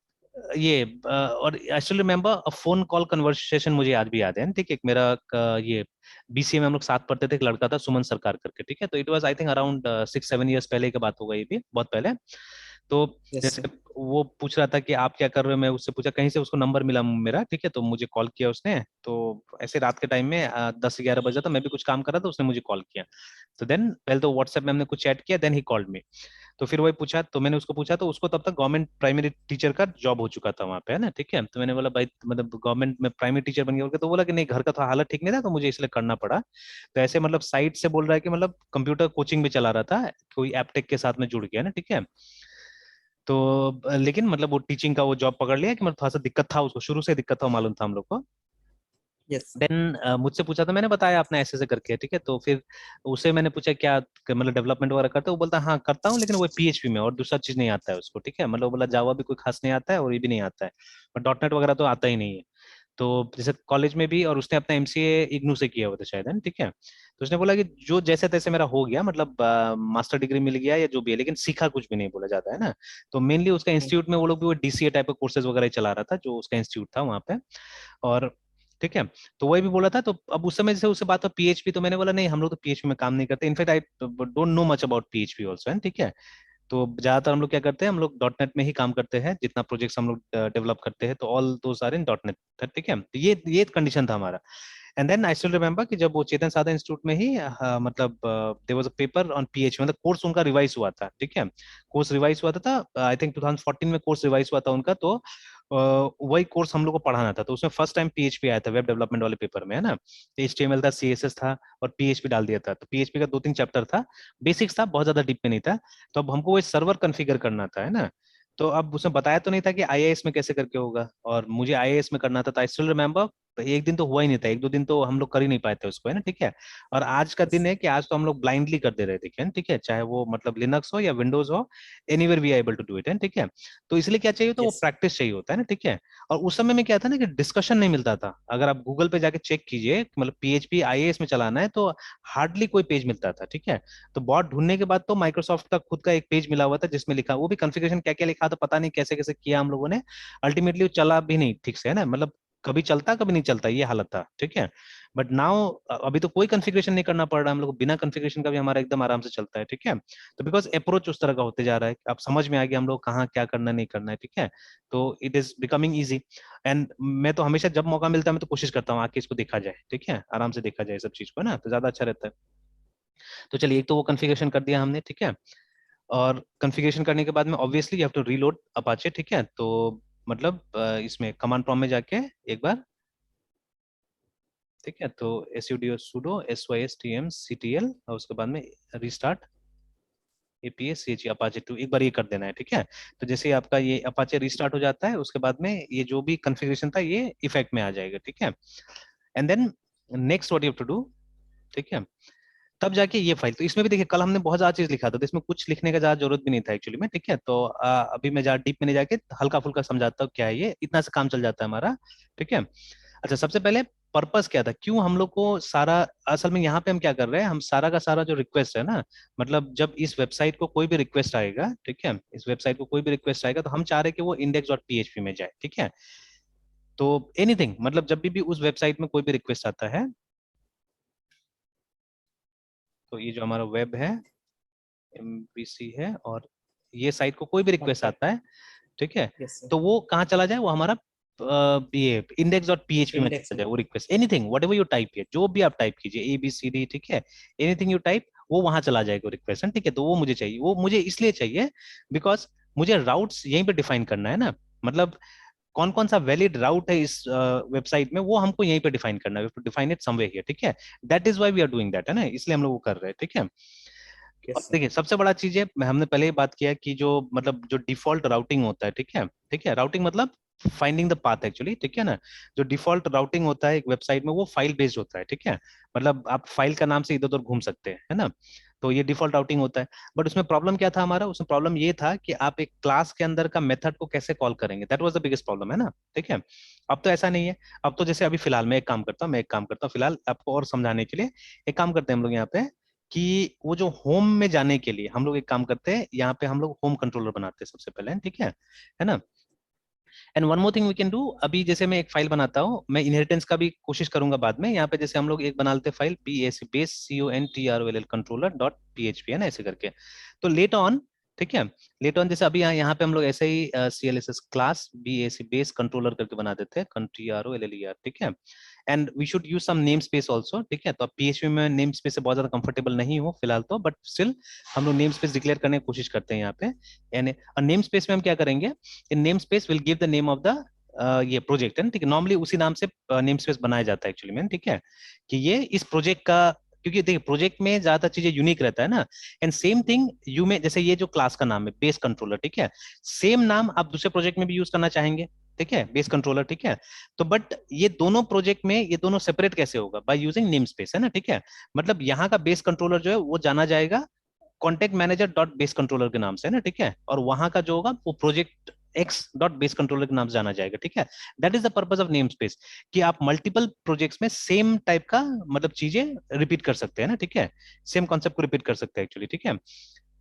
ये और आई still remember a phone call conversation, मुझे आज भी याद है, ठीक है, एक मेरा ये बीसीए में हम लोग साथ पढ़ते थे, एक लड़का था सुमन सरकार करके, ठीक है, तो it was I think around 6-7 years पहले की बात होगा, ये भी बहुत पहले। तो यस जैसे सर। वो पूछ रहा था कि आप क्या कर रहे हो, मैं उससे पूछा, कहीं से उसको नंबर मिला मेरा, ठीक है, तो मुझे कॉल किया उसने, तो ऐसे रात के टाइम में 10-11 बजे था, मैं भी कुछ काम कर रहा था, उसने मुझे कॉल किया। तो देन पहले तो व्हाट्सएप में हमने कुछ चैट किया, देन ही कॉल्ड मी। तो फिर वही पूछा, तो मैंने उसको पूछा, तो उसको तब तक गवर्नमेंट प्राइमरी टीचर का जॉब हो चुका था वहाँ पे, है ना, ठीक है। तो मैंने बोला भाई मतलब गवर्नमेंट में प्राइमरी टीचर बन गया, तो बोला कि नहीं घर का तो हालत ठीक नहीं था, तो मुझे इसलिए करना पड़ा। तो ऐसे मतलब साइट से बोल रहा है कि मतलब कंप्यूटर कोचिंग भी चला रहा था, कोई एपटेक के साथ में जुड़ गया ना, ठीक है। तो लेकिन मतलब वो टीचिंग का वो जॉब पकड़ लिया कि मतलब थोड़ा सा दिक्कत था उसको, शुरू से दिक्कत था, मालूम था हम लोग को। Yes sir. देन मुझसे पूछा, तो मैंने बताया आपने ऐसे ऐसे करके, ठीक है। तो फिर उसे मैंने पूछा क्या मतलब डेवलपमेंट वगैरह करते हो, वो बोलता हाँ करता हूँ, लेकिन वो पीएचपी में, और दूसरा चीज नहीं आता है उसको, ठीक है, मतलब वो बोला जावा भी कोई खास नहीं आता है और ये भी नहीं आता है, और डॉट नेट वगैरह तो आता ही नहीं है। तो जैसे कॉलेज में भी, और उसने अपना एमसीए इग्नू से किया हुआ था शायद, है ना, ठीक है। तो उसने बोला कि जो जैसे तैसे मेरा हो गया, मतलब मास्टर डिग्री मिल गया या जो भी है, लेकिन सीखा कुछ भी नहीं, बोला जाता है ना। तो मेनली उसका इंस्टीट्यूट में वो लोग भी वो डीसीए टाइप के कोर्सेज वगैरह ही चला रहा था, जो उसका इंस्टीट्यूट था वहाँ पे। और ठीक है, तो वही भी बोला था। तो अब उस समय जैसे उससे बात हो पीएचपी, तो मैंने बोला नहीं हम लोग तो पीएचपी में काम नहीं करते, in fact I don't know much about PHP also, है, ठीक है। तो ज्यादातर हम लोग क्या करते हैं, हम लोग डॉट नेट में ही काम करते हैं, जितना प्रोजेक्ट्स हम लोग डेवलप करते हैं, तो all those are in dot net, ठीक है। तो ये कंडीशन था हमारा। And then I still remember कि जब वो चेतन साधा इंस्टीट्यूट में ही मतलब there was a paper on PHP, मतलब कोर्स उनका रिवाइज हुआ था, ठीक है, कोर्स रिवाइज हुआ था, आई थिंक 2014 में कोर्स रिवाइज हुआ था उनका। तो वही कोर्स हम लोग को पढ़ाना था, तो उसमें फर्स्ट टाइम पीएचपी आया था वेब डेवलपमेंट वाले पेपर में, है ना। एचटीएमएल था, सीएसएस था, और पीएचपी डाल दिया था। तो पीएचपी का 2-3 चैप्टर था, बेसिक्स था, बहुत ज्यादा डीप में नहीं था। तो अब हमको वो सर्वर कॉन्फ़िगर करना था, है ना। तो अब उसने बताया तो नहीं था कि आईएएस में कैसे करके होगा, और मुझे आईएएस में करना था। आई स्टिल रिमेम्बर एक दिन तो हुआ ही नहीं था, 1-2 दिन तो हम लोग कर ही नहीं पाए थे उसको, है ना, ठीक है। और आज का दिन है कि आज तो हम लोग ब्लाइंडली कर दे रहे थे, ठीक है, चाहे वो मतलब लिनक्स हो या विंडोज हो, anywhere we able to do it, है, ठीक है। तो इसलिए क्या चाहिए, तो वो यस प्रैक्टिस चाहिए होता है ना, ठीक है। और उस समय में क्या था ना कि डिस्कशन नहीं मिलता था, अगर आप गूगल पे जाके चेक कीजिए मतलब पीएचपी आईएएस में चलाना है तो हार्डली कोई पेज मिलता था, ठीक है। तो बहुत ढूंढने के बाद तो माइक्रोसॉफ्ट का खुद का एक पेज मिला हुआ था, जिसमें लिखा, वो भी कॉन्फ़िगरेशन क्या क्या लिखा था पता नहीं, कैसे कैसे किया हम लोगों ने, अल्टीमेटली वो चला भी नहीं ठीक से, है ना, मतलब कभी चलता कभी नहीं चलता, ये हालत था, ठीक है। बट नाउ अभी तो कोई कॉन्फ़िगरेशन नहीं करना पड़ रहा हम लोग को, बिना कॉन्फ़िगरेशन का भी हमारा एकदम आराम से चलता है, ठीक है। तो बिकॉज अप्रोच उस तरह का होते जा रहा है, अब समझ में आ गया हम लोग कहाँ क्या करना नहीं करना है, ठीक है। तो it is becoming easy. And मैं तो हमेशा जब मौका मिलता है मैं तो कोशिश करता हूँ आके इसको देखा जाए, ठीक है, आराम से देखा जाए सब चीज को ना, तो ज्यादा अच्छा रहता है। तो चलिए एक तो वो कॉन्फ़िगरेशन कर दिया हमने, ठीक है। और कॉन्फ़िगरेशन करने के बाद में obviously you have to reload Apache, ठीक है। तो मतलब इसमें कमांड प्रॉम्प्ट में जाके एक बार, ठीक है, तो sudo sudo system और उसके बाद में रीस्टार्ट apache apache 2 एक बार ये कर देना है, ठीक है। तो जैसे ही आपका ये अपाचे रीस्टार्ट हो जाता है उसके बाद में ये जो भी कॉन्फ़िगरेशन था ये इफेक्ट में आ जाएगा, ठीक है। And then next what you have to do, ठीक है, तब जाके ये फाइल, तो इसमें भी देखिए कल हमने बहुत ज्यादा चीज लिखा था, तो इसमें कुछ लिखने का ज्यादा जरूरत भी नहीं था एक्चुअली में, ठीक है। तो अभी मैं ज्यादा डीप में नहीं जाके हल्का फुल्का समझाता हूँ क्या है ये, इतना से काम चल जाता है हमारा, ठीक है। अच्छा, सबसे पहले पर्पस क्या था, क्यों हम लोग को सारा, असल में यहाँ पे हम क्या कर रहे हैं, हम सारा का सारा जो रिक्वेस्ट है ना, मतलब जब इस वेबसाइट को कोई भी रिक्वेस्ट आएगा, ठीक है, इस वेबसाइट को कोई भी रिक्वेस्ट आएगा तो हम चाह रहे हैं कि वो index.php में जाए, ठीक है। तो एनीथिंग, मतलब जब भी उस वेबसाइट में कोई भी रिक्वेस्ट आता है, तो ये जो हमारा वेब है MVC है, और ये साइट को कोई भी रिक्वेस्ट आता है, ठीक है, यस सर। तो वो कहाँ चला जाए, वो हमारा ये index.php में इंडेक्स चला में। जाए वो request, anything whatever you type है, जो भी आप टाइप कीजिए ABCD, ठीक है, एनीथिंग यू टाइप वो वहां चला जाएगा रिक्वेस्ट, ठीक है। तो वो मुझे चाहिए, वो मुझे इसलिए चाहिए बिकॉज मुझे राउट्स यहीं पे डिफाइन करना है ना, मतलब कौन कौन सा वैलिड राउट है इस वेबसाइट में, वो हमको यहीं पे डिफाइन करना है, डिफाइन इट समवेयर हियर, ठीक है। That is why we are doing that, है ना, इसलिए हम लोग वो कर रहे हैं, ठीक है। और यस सर। देखिए सबसे बड़ा चीज है, हमने पहले ही बात किया कि जो मतलब जो डिफॉल्ट राउटिंग होता है, ठीक है, ठीक है, राउटिंग मतलब फाइंडिंग द पाथ एक्चुअली, ठीक है ना। जो डिफॉल्ट राउटिंग होता है एक वेबसाइट में वो फाइल बेस्ड होता है, ठीक है, मतलब आप फाइल का नाम से इधर उधर घूम सकते हैं, है ना। तो ये डिफॉल्ट राउटिंग होता है। बट उसमें प्रॉब्लम क्या था हमारा, उसमें प्रॉब्लम ये था कि आप एक क्लास के अंदर का मेथड को कैसे कॉल करेंगे, that was the biggest problem, है ना, ठीक है। अब तो ऐसा नहीं है, अब तो जैसे अभी फिलहाल मैं एक काम करता हूँ फिलहाल आपको और समझाने के लिए, एक काम करते हैं हम लोग यहाँ पे कि वो जो होम में जाने के लिए हम लोग एक काम करते हैं, यहाँ पे हम लोग होम कंट्रोलर बनाते हैं सबसे पहले, ठीक है ना। And one more thing we can do, अभी जैसे मैं एक फाइल बनाता हूँ, मैं इनहेरिटेंस का भी कोशिश करूंगा बाद में, यहाँ पे जैसे हम लोग एक बना लेते हैं file BAC controller dot PHP, है ना, ऐसे करके। तो लेट ऑन, ठीक है, लेट ऑन जैसे अभी यहाँ पे हम लोग ऐसे ही CLSS class BAC base controller करके बना देते हैं, controller, ठीक है। And we should use some name space also, ठीक है। तो अब PHP में नेम स्पेस से बहुत ज्यादा कंफर्टेबल नहीं हो फिलहाल तो, बट स्टिल हम लोग नेम स्पेस डिक्लेयर करने की कोशिश करते हैं यहाँ पे। यानी नेम स्पेस में हम क्या करेंगे, in name space will give the name of the ये प्रोजेक्ट है, ठीक है, नॉर्मली उसी नाम से नेम स्पेस बनाया जाता है एक्चुअली में, ठीक है, कि ये इस प्रोजेक्ट का, क्योंकि देखिए प्रोजेक्ट में ज्यादा चीजें यूनिक रहता है ना। एंड सेम थिंग यू में, जैसे ये जो क्लास का नाम है बेस कंट्रोलर, ठीक है, सेम नाम आप दूसरे प्रोजेक्ट में भी यूज करना चाहेंगे, ठीक है, बेस कंट्रोलर, ठीक है। तो बट ये दोनों प्रोजेक्ट में ये दोनों सेपरेट कैसे होगा, बाय यूजिंग नेम स्पेस, है ना, ठीक है। मतलब यहाँ का बेस कंट्रोलर जो है वो जाना जाएगा contact manager dot base controller के नाम से, है ना, ठीक है, और वहां का जो होगा वो project x dot base controller के नाम से जाना जाएगा, ठीक है। That is the purpose of name space, कि आप मल्टीपल प्रोजेक्ट्स में सेम टाइप का मतलब चीजें रिपीट कर सकते हैं ना, ठीक है, सेम कॉन्सेप्ट को रिपीट कर सकते हैं एक्चुअली, ठीक है।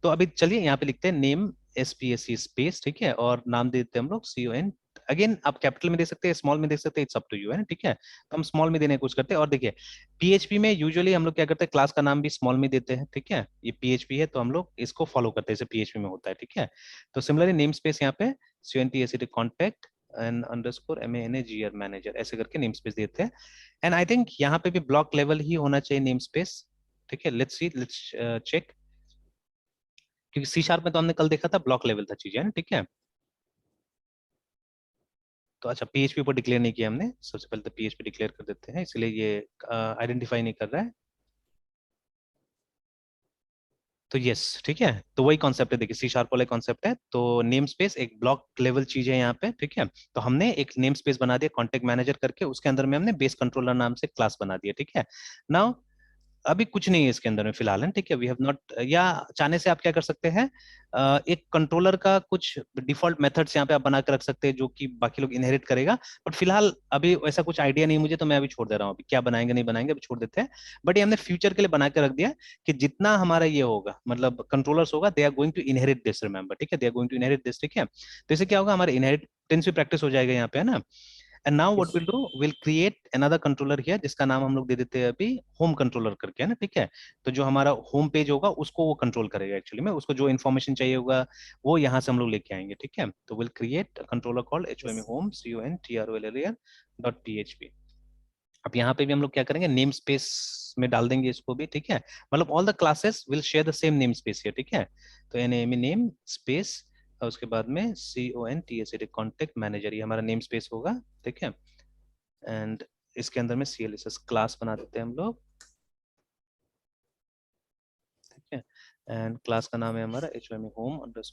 तो अभी चलिए यहाँ पे लिखते हैं नेम SPAC स्पेस, ठीक है, और नाम दे देते हैं हम लोग CON। अगेन आप कैपिटल में दे सकते हैं, स्मॉल में दे सकते हैं, इट्स अप टू यू, है ना, ठीक है। तो हम स्मॉल में देने की कोशिश करते हैं, और देखिए PHP में यूजुअली हम लोग क्या करते हैं, क्लास का नाम भी स्मॉल में देते हैं, ठीक है, ये PHP है तो हम लोग इसको फॉलो करते हैं जैसे PHP में होता है, ठीक है। तो सिमिलरली नेम स्पेस यहाँ पे CONTACT contact and underscore MANAGR manager ऐसे करके नेम स्पेस देते हैं। एंड आई थिंक यहाँ पे भी ब्लॉक लेवल ही होना चाहिए नेम स्पेस, ठीक है। लेट्स चेक, क्योंकि C# में तो हमने कल देखा था ब्लॉक लेवल था चीजें, है ना, ठीक है। तो अच्छा PHP पर डिक्लेयर नहीं किया हमने, सबसे पहले तो PHP डिक्लेयर कर देते हैं, इसलिए ये आइडेंटिफाई नहीं कर रहा है। तो यस, ठीक है, तो वही कॉन्सेप्ट है, देखिए C# वाला कॉन्सेप्ट है, तो नेम स्पेस एक ब्लॉक लेवल चीज है यहाँ पे, ठीक है। तो हमने एक नेम स्पेस बना दिया कॉन्टेक्ट मैनेजर करके, उसके अंदर में हमने बेस कंट्रोलर नाम से क्लास बना दिया, ठीक है। नाउ अभी कुछ नहीं है इसके अंदर में फिलहाल, है ठीक है, वी हैव नॉट, या चाहने से आप क्या कर सकते हैं, एक कंट्रोलर का कुछ डिफॉल्ट मेथड्स यहाँ पे आप बना के रख सकते हैं जो कि बाकी लोग इनहेरिट करेगा। बट फिलहाल अभी ऐसा कुछ आइडिया नहीं मुझे, तो मैं अभी छोड़ दे रहा हूँ, अभी क्या बनाएंगे नहीं बनाएंगे अभी छोड़ देते हैं। बट ये हमने फ्यूचर के लिए बना के रख दिया कि जितना हमारा ये होगा मतलब कंट्रोलर्स होगा, they are going to inherit this, remember, ठीक है, they are going to inherit this, ठीक है। तो इससे क्या होगा, हमारे इनहेरिटेंस भी प्रैक्टिस हो जाएगा यहाँ पे, है ना। And now what will do, will create another controller here जिसका नाम हम लोग दे देते हैं अभी होम कंट्रोलर करके, है ना, ठीक है। तो जो हमारा होम पेज होगा उसको वो कंट्रोल करेगा, एक्चुअली में उसको जो इन्फॉर्मेशन चाहिए होगा वो यहाँ से हम लोग लेके आएंगे, ठीक है। तो will create controller called HOME home controller.php। अब यहाँ पे भी हम लोग क्या करेंगे, नेम स्पेस में डाल देंगे इसको भी, ठीक है। मतलब all the classes will share the same name space here, ठीक है। तो NAME नेम स्पेस और उसके बाद में CONTACT कॉन्टेक्ट मैनेजर, ये हमारा नेम स्पेस होगा, ठीक है। एंड इसके अंदर में CLSS क्लास बना देते हैं हम लोग, ठीक है। एंड क्लास का नाम है हमारा HOME home_.